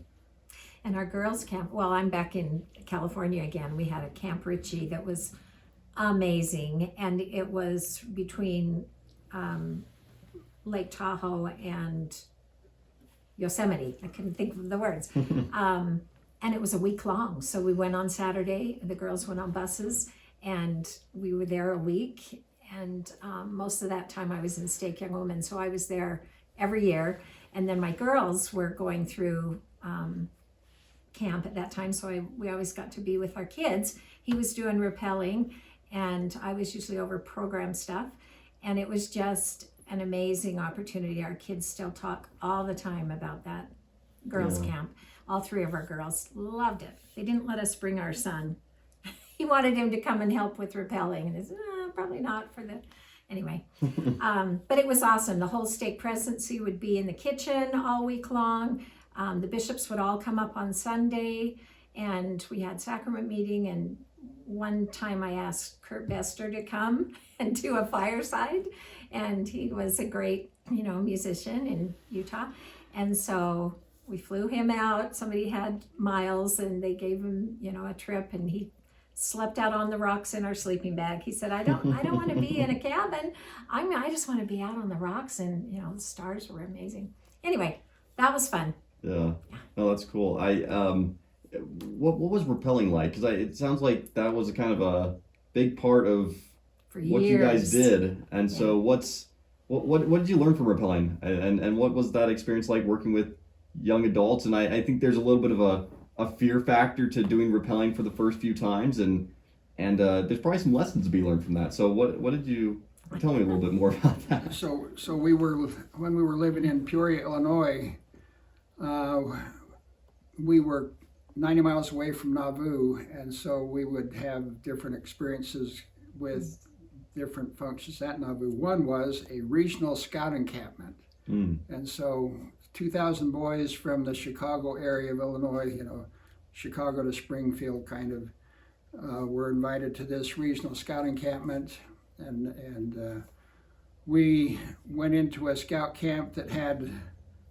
And our girls' camp, well, I'm back in California again. We had a Camp Ritchie that was amazing, and it was between Lake Tahoe and Yosemite. I couldn't think of the words. And it was a week long. So we went on Saturday, the girls went on buses, and we were there a week. And most of that time I was in Stake Young Women, so I was there every year. And then my girls were going through camp at that time, so we always got to be with our kids. He was doing rappelling, and I was usually over program stuff. And it was just an amazing opportunity. Our kids still talk all the time about that girls' camp. All 3 of our girls loved it. They didn't let us bring our son. He wanted him to come and help with rappelling, and he said, probably not for the, anyway. But it was awesome. The whole stake presidency would be in the kitchen all week long. The bishops would all come up on Sunday, and we had sacrament meeting. And one time I asked Kurt Bester to come and do a fireside, and he was a great, you know, musician in Utah. And so we flew him out. Somebody had miles, and they gave him, you know, a trip, and he slept out on the rocks in our sleeping bag. He said, I don't want to be in a cabin. I just want to be out on the rocks, and you know, the stars were amazing. Anyway, that was fun. Yeah. No, that's cool. What was rappelling like? Because it sounds like that was a kind of a big part of For what years. you guys did. And so what did you learn from rappelling? And what was that experience like working with young adults? And I think there's a little bit of a fear factor to doing rappelling for the first few times, and there's probably some lessons to be learned from that. So what did you tell me a little bit more about that? So when we were living in Peoria, Illinois, we were 90 miles away from Nauvoo, and so we would have different experiences with different functions at Nauvoo. One was a regional scout encampment, and so 2,000 boys from the Chicago area of Illinois, you know, Chicago to Springfield kind of, were invited to this regional scout encampment, and we went into a scout camp that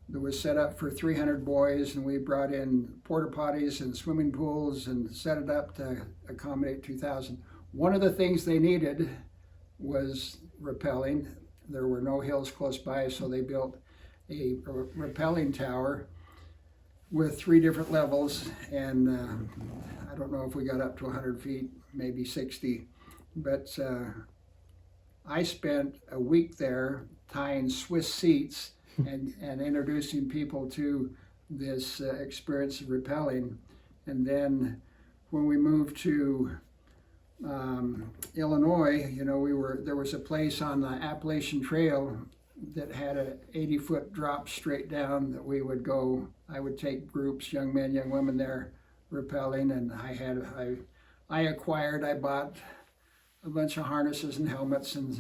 was set up for 300 boys, and we brought in porta potties and swimming pools and set it up to accommodate 2,000. One of the things they needed was rappelling, there were no hills close by, so they built a rappelling tower with 3 different levels, and I don't know if we got up to 100 feet, maybe 60, but I spent a week there tying Swiss seats and introducing people to this experience of rappelling. And then when we moved to Illinois, there was a place on the Appalachian Trail that had a 80-foot drop straight down that we would go. I would take groups, young men, young women there rappelling, and I bought a bunch of harnesses and helmets and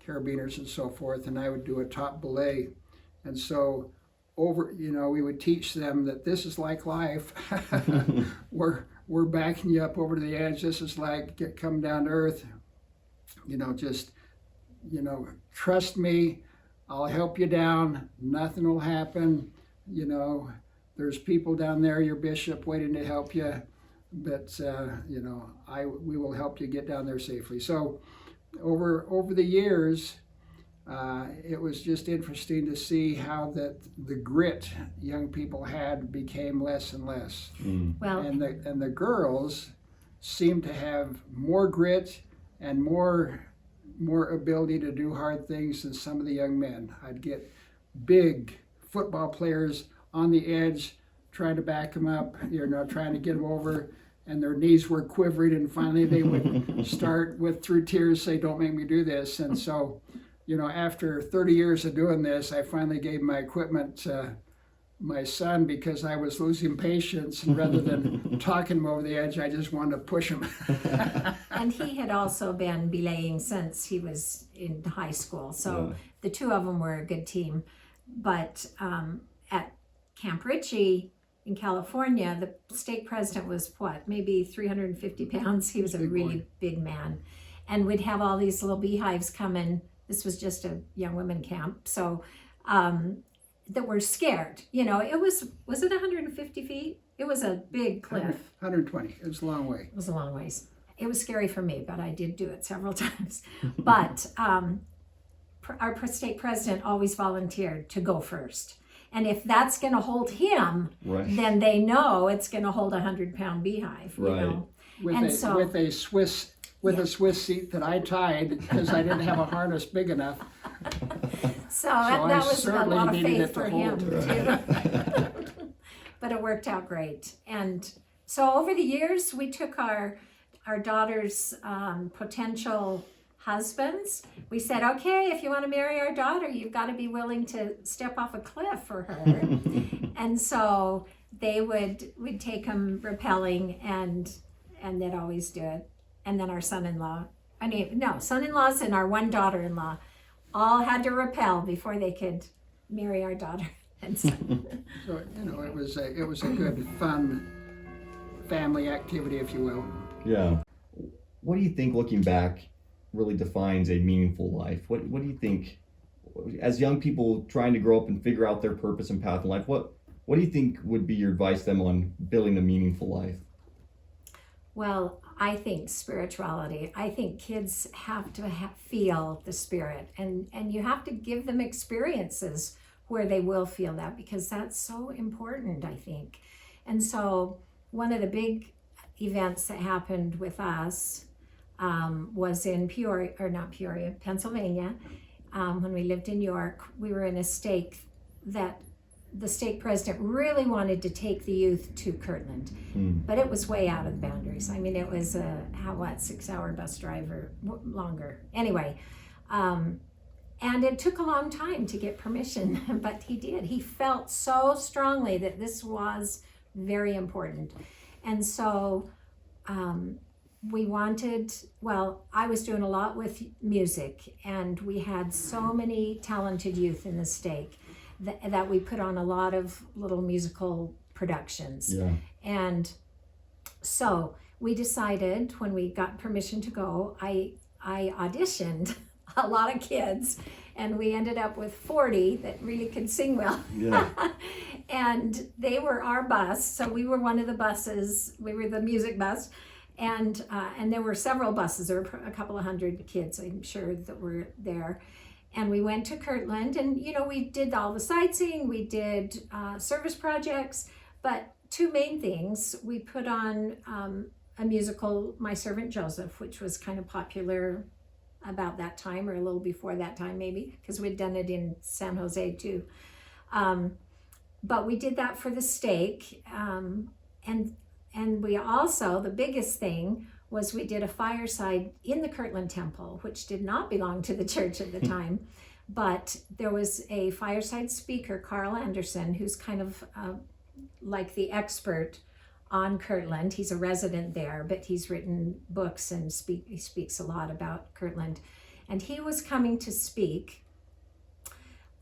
carabiners and so forth, and I would do a top belay. And so we would teach them that this is like life. We're backing you up over to the edge. This is like come down to earth. Trust me. I'll help you down. Nothing will happen. There's people down there, your bishop, waiting to help you. But we will help you get down there safely. So over the years, it was just interesting to see how that the grit young people had became less and less. Well, and the girls seemed to have more grit and more ability to do hard things than some of the young men. I'd get big football players on the edge trying to back them up, trying to get them over, and their knees were quivering, and finally they would start through tears say, "Don't make me do this." And so, after 30 years of doing this, I finally gave my equipment to my son because I was losing patience, and rather than talking him over the edge, I just wanted to push him. and he had also been belaying since he was in high school, so the two of them were a good team. But at Camp Ritchie in California, the stake president was maybe 350 pounds. He was a really big man, and we'd have all these little beehives come in. This was just a young women camp, so that were scared. It was it 150 feet? It was a big cliff. 120. It was a long way. It was a long ways. It was scary for me, but I did do it several times. But our stake president always volunteered to go first. And if that's going to hold him, then they know it's going to hold a 100-pound beehive. With a Swiss seat that I tied because I didn't have a harness big enough. So that was a lot of faith for him too. But it worked out great. And so over the years, we took our daughter's potential husbands. We said, okay, if you want to marry our daughter, you've got to be willing to step off a cliff for her. And so we'd take them rappelling, and they'd always do it. And then our son-in-laws and our one daughter-in-law all had to rappel before they could marry our daughter. And so it was a good, fun family activity, if you will. Yeah. What do you think, looking back, really defines a meaningful life? What do you think, as young people trying to grow up and figure out their purpose and path in life, what do you think would be your advice to them on building a meaningful life? Well, I think spirituality. I think kids have to feel the Spirit, and you have to give them experiences where they will feel that, because that's so important, I think. And so one of the big events that happened with us was in Pennsylvania. When we lived in York, we were in a stake that the stake president really wanted to take the youth to Kirtland, but it was way out of the boundaries. I mean, it was a 6-hour bus drive or longer. Anyway, and it took a long time to get permission, but he did. He felt so strongly that this was very important. And so I was doing a lot with music, and we had so many talented youth in the stake that we put on a lot of little musical productions. Yeah. And so we decided, when we got permission to go, I auditioned a lot of kids, and we ended up with 40 that really could sing well. Yeah. And they were our bus, so we were one of the buses. We were the music bus, and there were several buses. There were a couple of hundred kids, I'm sure, that were there. And we went to Kirtland, and we did all the sightseeing, we did service projects, but two main things. We put on a musical, My Servant Joseph, which was kind of popular about that time, or a little before that time maybe, because we'd done it in San Jose too. But we did that for the stake, and we also, the biggest thing was we did a fireside in the Kirtland Temple, which did not belong to the church at the time, but there was a fireside speaker, Carl Anderson, who's kind of like the expert on Kirtland. He's a resident there, but he's written books and he speaks a lot about Kirtland. And he was coming to speak.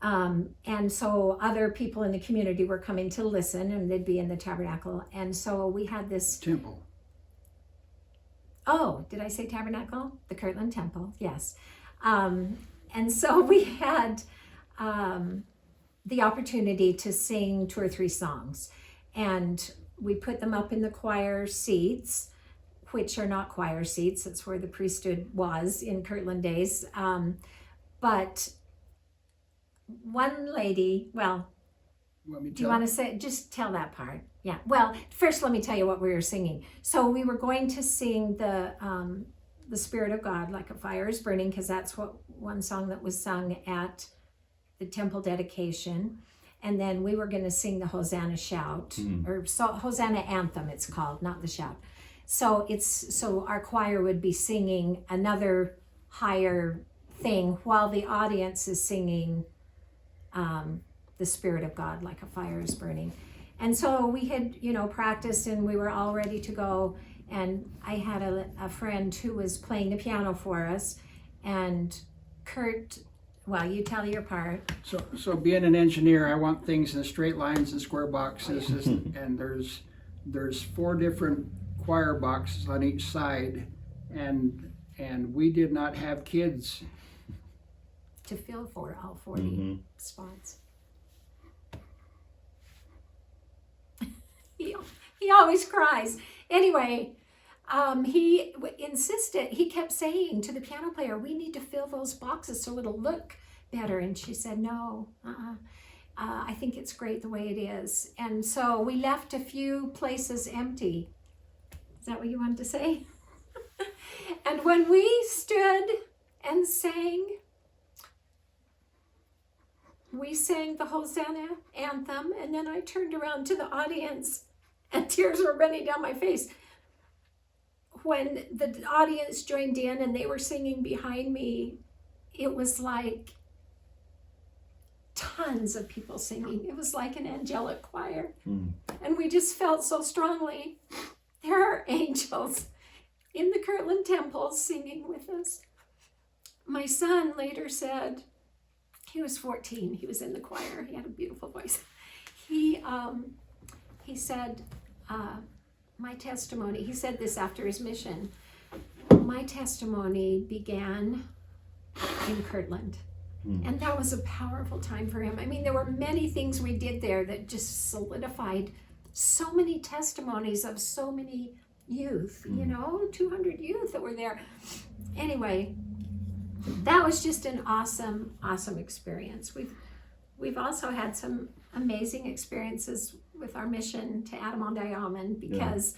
And so other people in the community were coming to listen, and they'd be in the tabernacle. And so we had this Temple. Oh, did I say tabernacle? The Kirtland Temple, yes. And so we had the opportunity to sing 2 or 3 songs. And we put them up in the choir seats, which are not choir seats. That's where the priesthood was in Kirtland days. But one lady, do you want to say, just tell that part? Yeah. Well, first let me tell you what we were singing. So we were going to sing the Spirit of God, like a fire is burning, because that's one song that was sung at the temple dedication. And then we were going to sing the Hosanna shout, or Hosanna anthem, it's called, not the shout. So our choir would be singing another higher thing while the audience is singing the Spirit of God, like a fire is burning. And so we had, practiced, and we were all ready to go. And I had a friend who was playing the piano for us, and Kurt, well, you tell your part. So being an engineer, I want things in straight lines and square boxes, and there's 4 different choir boxes on each side, and we did not have kids to fill for all 40 spots. He always cries. Anyway, he insisted, he kept saying to the piano player, we need to fill those boxes so it'll look better. And she said, no, I think it's great the way it is. And so we left a few places empty. Is that what you wanted to say? And when we stood and sang, we sang the Hosanna anthem, and then I turned around to the audience, and tears were running down my face. When the audience joined in and they were singing behind me, it was like tons of people singing. It was like an angelic choir. And we just felt so strongly, there are angels in the Kirtland Temple singing with us. My son later said, he was 14, he was in the choir, he had a beautiful voice. He said, my testimony, he said this after his mission, my testimony began in Kirtland. And that was a powerful time for him. I mean, there were many things we did there that just solidified so many testimonies of so many youth, 200 youth that were there. Anyway, that was just an awesome, awesome experience. We've also had some amazing experiences with our mission to Adam-on-Diamond because,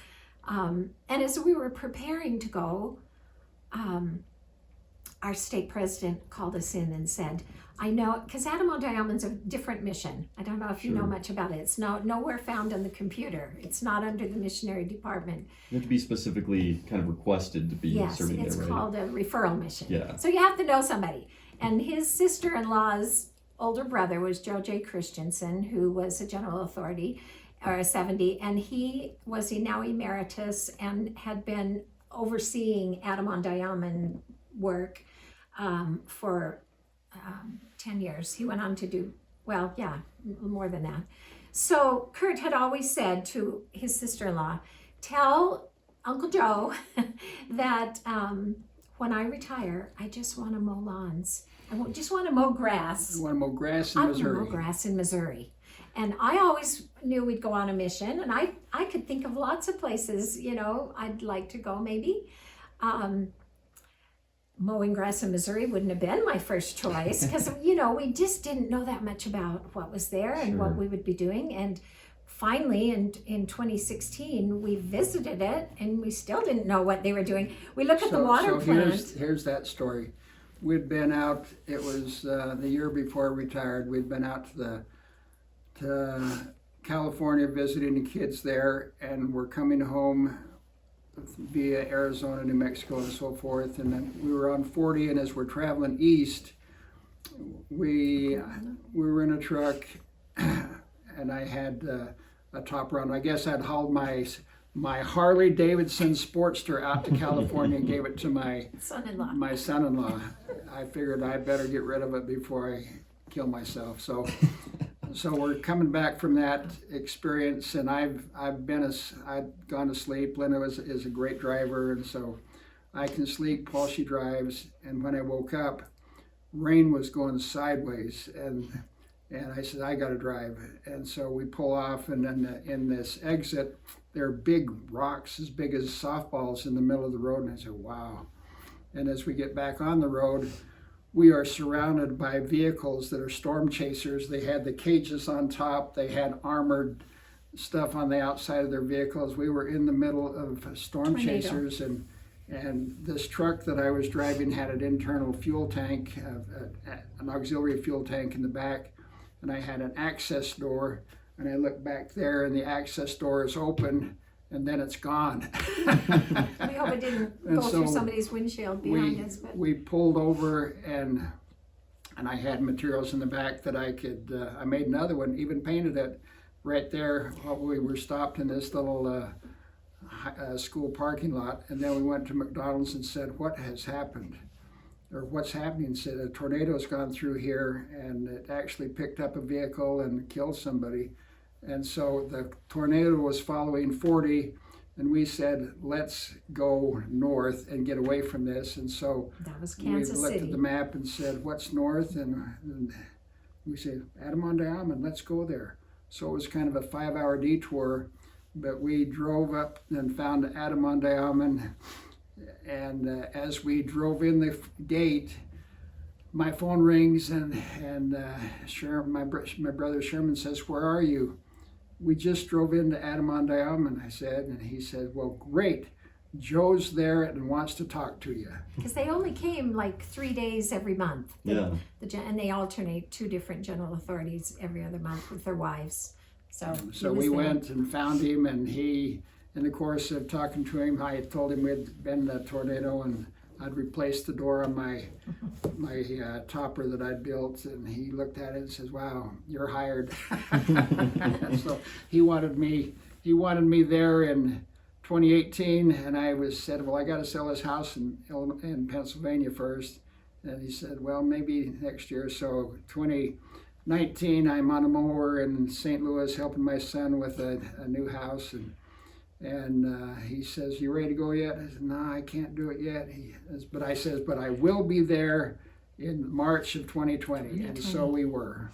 and as we were preparing to go, our state president called us in and said, I know, because Adam-on-Diamond's a different mission. I don't know if you know much about it. It's nowhere found on the computer. It's not under the missionary department. You have to be specifically kind of requested to be serving there, right? Yes, it's called a referral mission. Yeah. So you have to know somebody. And his sister-in-law's older brother was Joe J. Christensen, who was a general authority, or a 70, and he was now emeritus and had been overseeing Adam-on-Diamond work for 10 years. He went on to do, more than that. So Kurt had always said to his sister-in-law, tell Uncle Joe that when I retire, I just want to mow lawns. I just want to mow grass. I want to mow grass in Missouri. I want to mow grass in Missouri. And I always knew we'd go on a mission, and I could think of lots of places, I'd like to go maybe. mowing grass in Missouri wouldn't have been my first choice because, you know, we just didn't know that much about what was there and what we would be doing. And finally, in 2016, we visited it and we still didn't know what they were doing. We looked at the water plant. Here's that story. We'd been out, it was the year before I retired, we'd been out to California visiting the kids there, and we're coming home via Arizona, New Mexico, and so forth. And then we were on 40, and as we're traveling east, we were in a truck, and I had a top run. I guess I'd hauled my Harley Davidson Sportster out to California and gave it to my son-in-law. I figured I'd better get rid of it before I kill myself. So we're coming back from that experience, and I'd gone to sleep. Linda is a great driver, and so I can sleep while she drives. And when I woke up, rain was going sideways, and I said, I got to drive. And so we pull off, and then in this exit, there are big rocks as big as softballs in the middle of the road. And I said, wow. And as we get back on the road, we are surrounded by vehicles that are storm chasers. They had the cages on top. They had armored stuff on the outside of their vehicles. We were in the middle of storm chasers, and this truck that I was driving had an internal fuel tank, an auxiliary fuel tank in the back, and I had an access door, and I look back there, and the access door is open, and then it's gone. We hope it didn't go through somebody's windshield behind us. But we pulled over, and I had materials in the back that I could, I made another one, even painted it right there while we were stopped in this little school parking lot. And then we went to McDonald's and said, what has happened? Or what's happening? Said a tornado's gone through here, and it actually picked up a vehicle and killed somebody. And so the tornado was following 40, and we said, let's go north and get away from this. And so that was Kansas we looked City. at the map and said, what's north? And we said, Adirondack, let's go there. So it was kind of a 5-hour detour, but we drove up and found Adirondack. And as we drove in the gate, my phone rings, and my brother Sherman says, where are you? We just drove into Adirondack, I said, and he said, well, great. Joe's there and wants to talk to you. Because they only came like 3 days every month. Yeah. And they alternate 2 different general authorities every other month with their wives. So we went and found him, and he, in the course of talking to him, I told him we'd been in a tornado, and I'd replaced the door on my topper that I'd built, and he looked at it and says, wow, you're hired. So he wanted me there in 2018, and I said, well, I got to sell this house in Pennsylvania first. And he said, well, maybe next year. So 2019, I'm on a mower in St. Louis helping my son with a new house, and he says, you ready to go yet? I said, no, I can't do it yet. But I will be there in March of 2020. And so we were.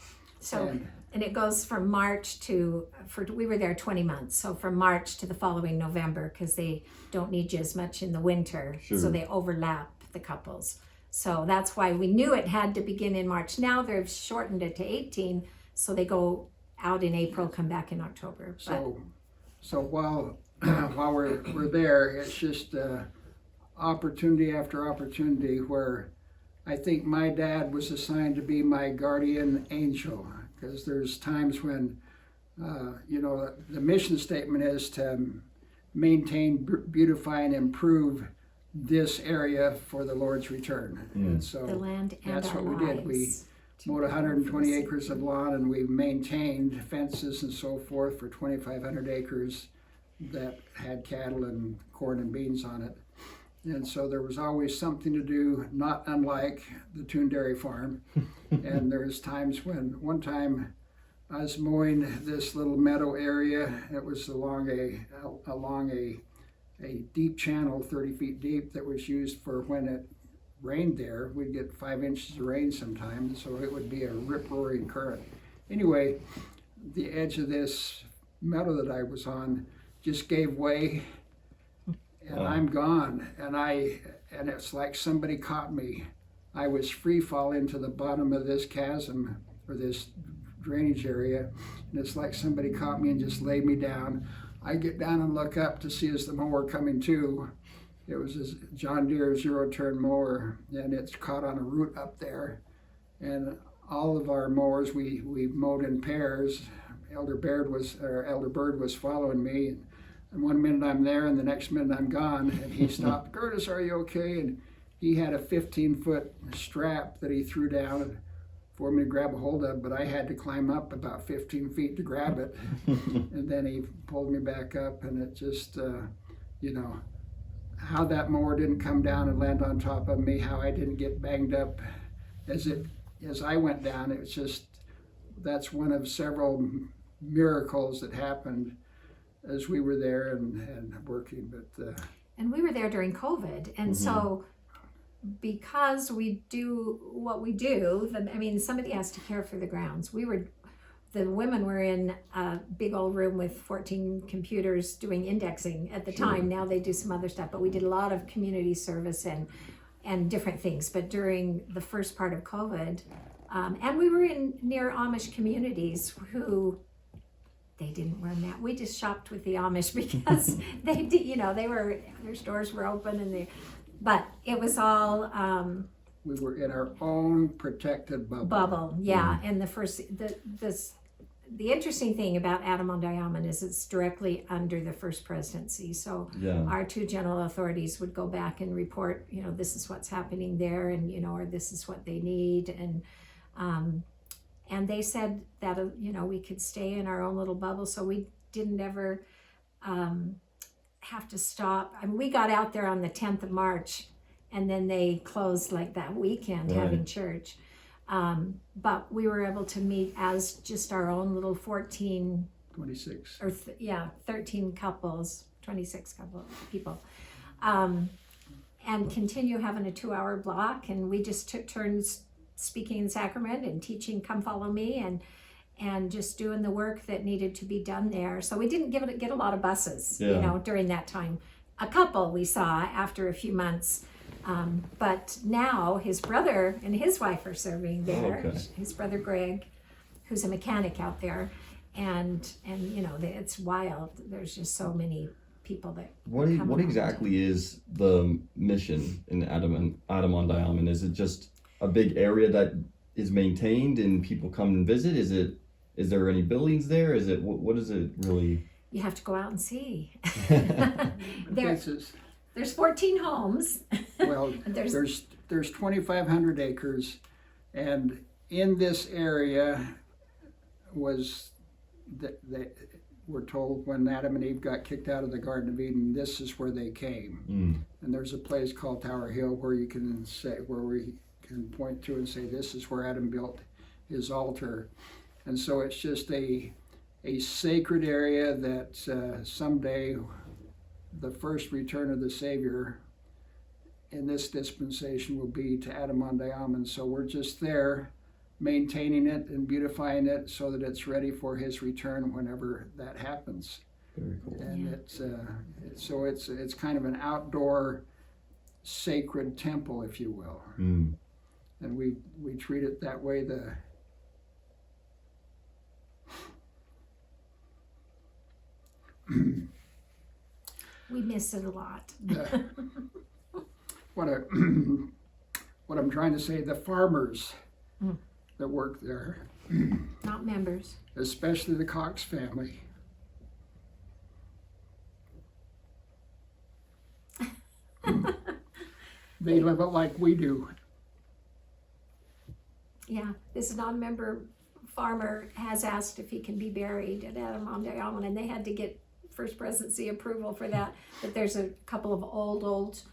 And it goes from March we were there 20 months. So from March to the following November, because they don't need you as much in the winter. Sure. So they overlap the couples. So that's why we knew it had to begin in March. Now they've shortened it to 18. So they go out in April, come back in October. So while we're there, it's just opportunity after opportunity where I think my dad was assigned to be my guardian angel, because there's times when, the mission statement is to maintain, beautify, and improve this area for the Lord's return. And so the land and that's our what we did. We lives. mowed 120 acres of lawn, and we maintained fences and so forth for 2,500 acres that had cattle and corn and beans on it. And so there was always something to do, not unlike the Toone Dairy Farm. And there's times when, one time I was mowing this little meadow area. It was along a deep channel, 30 feet deep, that was used for when it rained there. We'd get 5 inches of rain sometimes, so it would be a rip-roaring current. Anyway, the edge of this meadow that I was on just gave way, and I'm gone. And and it's like somebody caught me. I was free falling to the bottom of this chasm or this drainage area, and it's like somebody caught me and just laid me down. I get down and look up to see is the mower coming to. It was a John Deere zero-turn mower, and it's caught on a root up there. And all of our mowers, we mowed in pairs. Elder Bird was following me, and one minute I'm there, and the next minute I'm gone. And he stopped. Curtis, are you okay? And he had a 15-foot strap that he threw down for me to grab a hold of, but I had to climb up about 15 feet to grab it. And then he pulled me back up, and it just, how that mower didn't come down and land on top of me, how I didn't get banged up as I went down, it was just, that's one of several miracles that happened as we were there and working. But and we were there during COVID, and so because we do what we do, somebody has to care for the grounds. The women were in a big old room with 14 computers doing indexing at the time. Now they do some other stuff, but we did a lot of community service and different things. But during the first part of COVID, and we were in near Amish communities who they didn't wear masks. We just shopped with the Amish because they did, their stores were open but it was all. We were in our own protected bubble. Yeah. And the interesting thing about Adam-on-Diamond is it's directly under the First Presidency. So our two general authorities would go back and report, this is what's happening there, and or this is what they need, and they said that we could stay in our own little bubble, so we didn't ever have to stop. We got out there on the 10th of March, and then they closed like that weekend having church. But we were able to meet as just our own little 26 or 13 couples, 26 people, and continue having a 2-hour block. And we just took turns speaking in sacrament and teaching Come Follow Me, and just doing the work that needed to be done there. So we didn't get a lot of buses, during that time. A couple we saw after a few months. But now his brother and his wife are serving there. Oh, okay. His brother Greg, who's a mechanic out there, and it's wild. There's just so many people that. What exactly is the mission in Adam-on-Diamond? Is it just a big area that is maintained and people come and visit? Is there any buildings there? Is it what is it really? You have to go out and see. There's 14 homes. Well, there's 2,500 acres, and in this area was we're told when Adam and Eve got kicked out of the Garden of Eden, this is where they came. And there's a place called Tower Hill where we can point to and say this is where Adam built his altar. And so it's just a sacred area that someday the first return of the Savior in this dispensation will be to Adam-on-Diamond. So we're just there maintaining it and beautifying it so that it's ready for his return whenever that happens. Very cool. And it's kind of an outdoor sacred temple, if you will. And we treat it that way. We miss it a lot. What I'm trying to say, the farmers that work there, Not members. especially the Cox family, they live it like we do. Yeah, this non-member farmer has asked if he can be buried at Adam-on-Diamond, and they had to get First Presidency approval for that. But there's a couple of old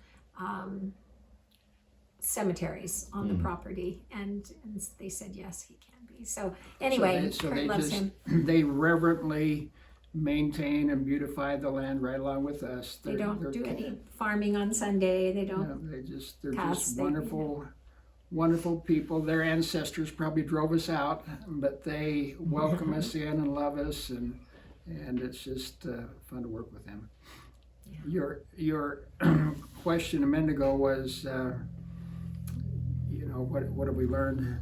cemeteries on the property, and they said yes, he can be. So anyway, Kurt loves him. They reverently maintain and beautify the land right along with us. They don't do any farming on Sunday. They don't. They're just wonderful people. Their ancestors probably drove us out, but they welcome us in and love us, and it's just fun to work with them. Your question a minute ago was, what have we learned?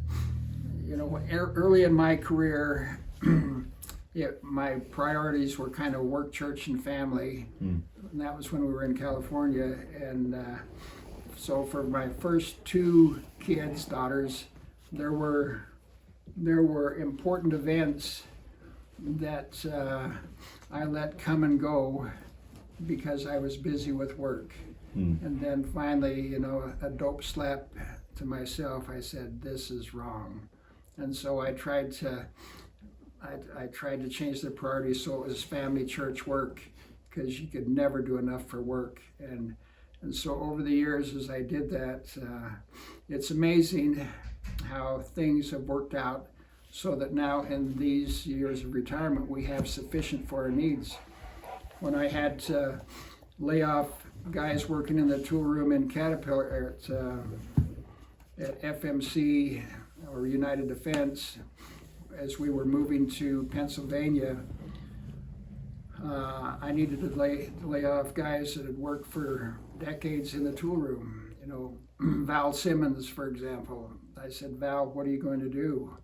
Early in my career, my priorities were kind of work, church, and family. And that was when we were in California. And so for my first two kids, daughters, there were important events that I let come and go because I was busy with work. And then finally, a dope slap to myself, I said, this is wrong. And so I tried to change the priorities so it was family, church, work, because you could never do enough for work. And so over the years, as I did that, it's amazing how things have worked out so that now in these years of retirement, we have sufficient for our needs. When I had to lay off guys working in the tool room in Caterpillar at FMC or United Defense, as we were moving to Pennsylvania, I needed to lay off guys that had worked for decades in the tool room. Val Simmons, for example. I said, Val, what are you going to do?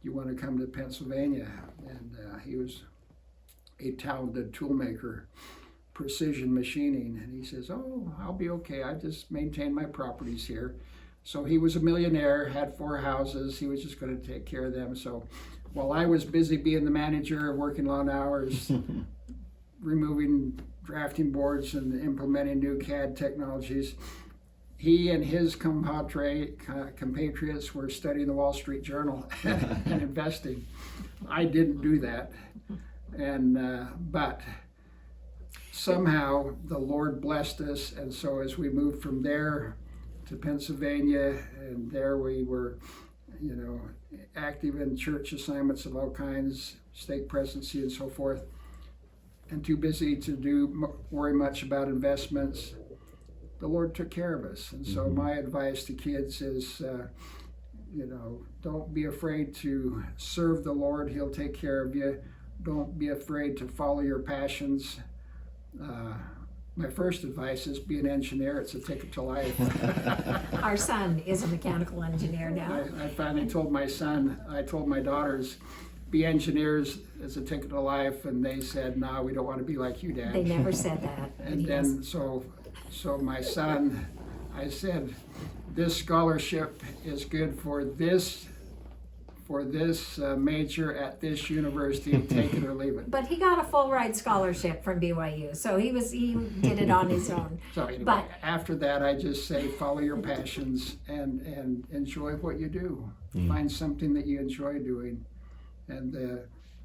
You want to come to Pennsylvania? And he was a talented tool maker, precision machining. And he says, oh, I'll be okay. I just maintain my properties here. So he was a millionaire, had 4 houses. He was just going to take care of them. So while I was busy being the manager, working long hours, removing drafting boards and implementing new CAD technologies, he and his compatriots were studying the Wall Street Journal and investing. I didn't do that. And but somehow the Lord blessed us, and so as we moved from there to Pennsylvania, and there we were, active in church assignments of all kinds, stake presidency and so forth, and too busy to worry much about investments. The Lord took care of us. And so my advice to kids is, don't be afraid to serve the Lord. He'll take care of you. Don't be afraid to follow your passions. My first advice is be an engineer. It's a ticket to life. Our son is a mechanical engineer now. I finally told my son, I told my daughters, be engineers, it's a ticket to life. And they said, no, we don't want to be like you, Dad. They never said that. And then, so my son, I said, this scholarship is good for this major at this university, take it or leave it. But he got a full ride scholarship from BYU, so he did it on his own. So anyway, after that, I just say follow your passions and enjoy what you do. Find something that you enjoy doing. And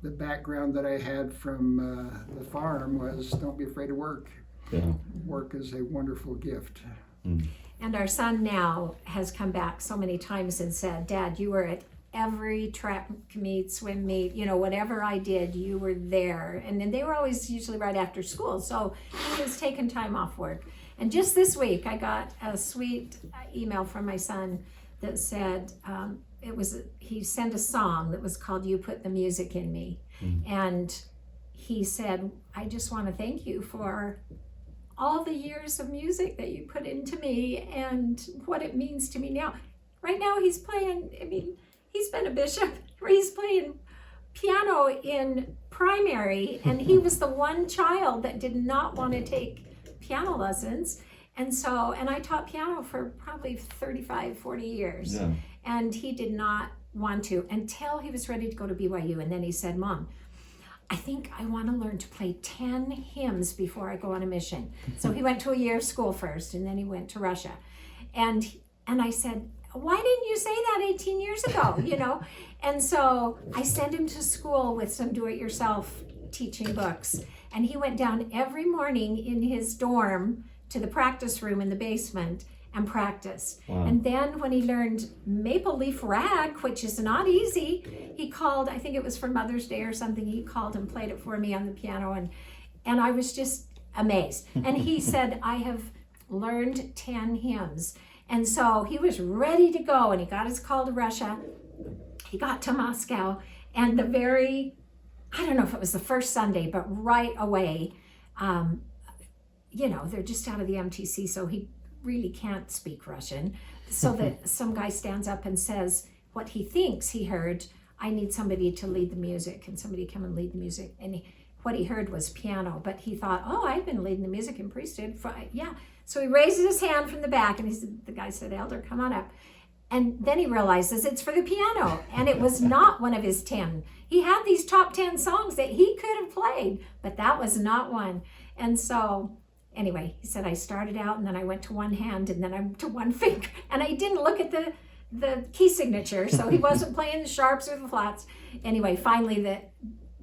the background that I had from the farm was don't be afraid to work. Yeah. Work is a wonderful gift. And our son now has come back so many times and said, Dad, you were at every track meet, swim meet, whatever I did, you were there. And then they were always usually right after school. So he was taking time off work. And just this week, I got a sweet email from my son that said, he sent a song that was called You Put the Music in Me. And he said, I just want to thank you for all the years of music that you put into me and what it means to me now. Right now he's playing, he's been a bishop, he's playing piano in primary, and he was the one child that did not want to take piano lessons. And I taught piano for probably 35, 40 years. Yeah. And he did not want to until he was ready to go to BYU. And then he said, Mom, I think I want to learn to play 10 hymns before I go on a mission. So he went to a year of school first, and then he went to Russia. And I said, why didn't you say that 18 years ago, And so I sent him to school with some do-it-yourself teaching books. And he went down every morning in his dorm to the practice room in the basement and practiced. Wow. And then when he learned Maple Leaf Rag, which is not easy, he called, I think it was for Mother's Day or something, he called and played it for me on the piano, and I was just amazed. And he said, I have learned 10 hymns. And so he was ready to go, and he got his call to Russia. He got to Moscow, and I don't know if it was the first Sunday, but right away, they're just out of the MTC, so he really can't speak Russian. So that some guy stands up and says what he thinks he heard. I need somebody to lead the music. Can somebody come and lead the music? And what he heard was piano, but he thought, oh, I've been leading the music in priesthood. Yeah. So he raises his hand from the back, and the guy said, Elder, come on up. And then he realizes it's for the piano, and it was not one of his 10. He had these top 10 songs that he could have played, but that was not one. And so anyway, he said, I started out, and then I went to one hand, and then I went to one finger, and I didn't look at the key signature, so he wasn't playing the sharps or the flats. Anyway, finally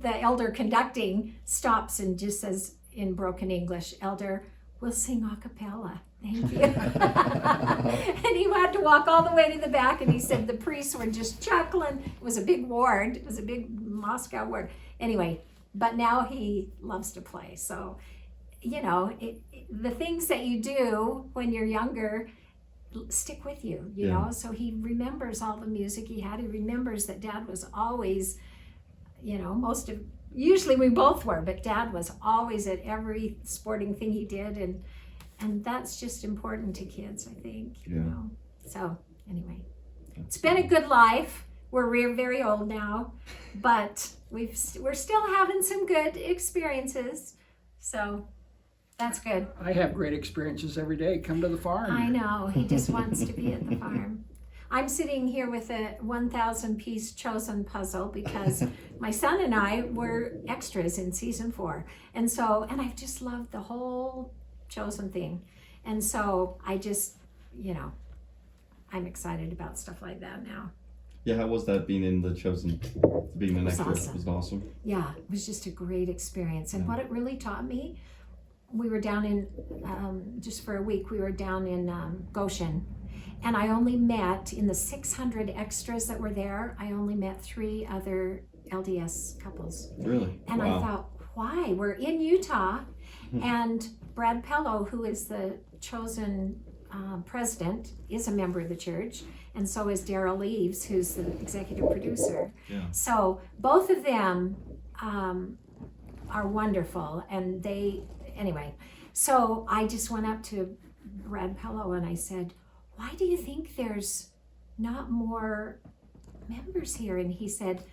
the elder conducting stops and just says in broken English, Elder, we'll sing a cappella. Thank you. And he had to walk all the way to the back, and he said the priests were just chuckling. It was a big ward. It was a big Moscow ward. Anyway, but now he loves to play. So, the things that you do when you're younger stick with you, you know? So he remembers all the music he had. He remembers that Dad was always, usually we both were, but Dad was always at every sporting thing he did, and that's just important to kids, I think. So anyway, it's been a good life. We're very old now, but we're still having some good experiences. So that's good. I have great experiences every day. Come to the farm. I know. He just wants to be at the farm. I'm sitting here with a 1,000-piece Chosen puzzle because my son and I were extras in season 4. And I've just loved the whole Chosen thing. And so I just, I'm excited about stuff like that now. Yeah, how was that being in the Chosen, being an extra? Awesome. Was it awesome? Yeah, it was just a great experience. And what it really taught me, we were down in, just for a week, we were down in Goshen. And I only met, in the 600 extras that were there, I only met 3 other LDS couples. Really? And I thought, why? We're in Utah, and Brad Pello, who is the Chosen president, is a member of the church, and so is Daryl Leaves, who's the executive producer. Yeah. So both of them are wonderful, and anyway, so I just went up to Brad Pello and I said, why do you think there's not more members here? And he said,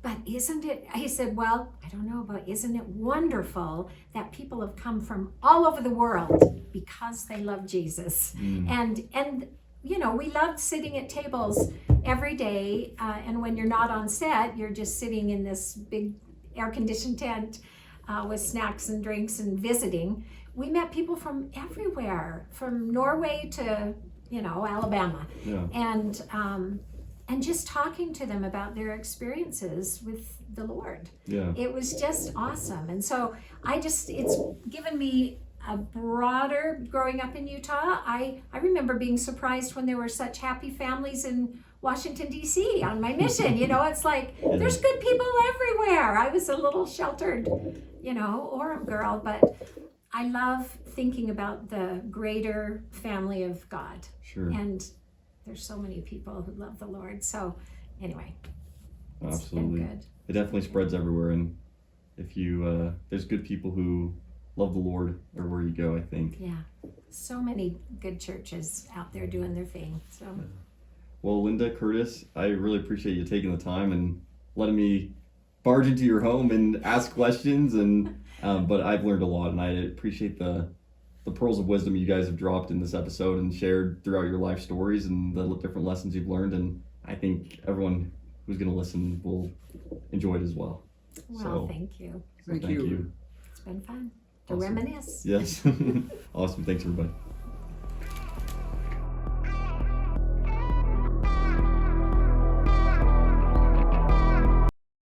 but isn't it, he said, well, I don't know, but isn't it wonderful that people have come from all over the world because they love Jesus? And we loved sitting at tables every day, and when you're not on set, you're just sitting in this big air-conditioned tent with snacks and drinks and visiting. We met people from everywhere, from Norway to Alabama, and just talking to them about their experiences with the Lord. Yeah. It was just awesome. And so it's given me a broader, growing up in Utah, I remember being surprised when there were such happy families in Washington, D.C. on my mission. It's like, there's good people everywhere. I was a little sheltered, Orem girl, but I love thinking about the greater family of God. Sure. And there's so many people who love the Lord. So anyway, it's absolutely been good. It definitely spreads everywhere, and if you there's good people who love the Lord everywhere you go, I think. Yeah, so many good churches out there doing their thing. So well, Linda, Curtis, I really appreciate you taking the time and letting me barge into your home and ask questions, and but I've learned a lot, and I appreciate the pearls of wisdom you guys have dropped in this episode and shared throughout your life stories and the different lessons you've learned, and I think everyone who's going to listen will enjoy it as well. Well, thank you. Thank you. It's been fun to Awesome. reminisce. Yes. Awesome. Thanks, everybody.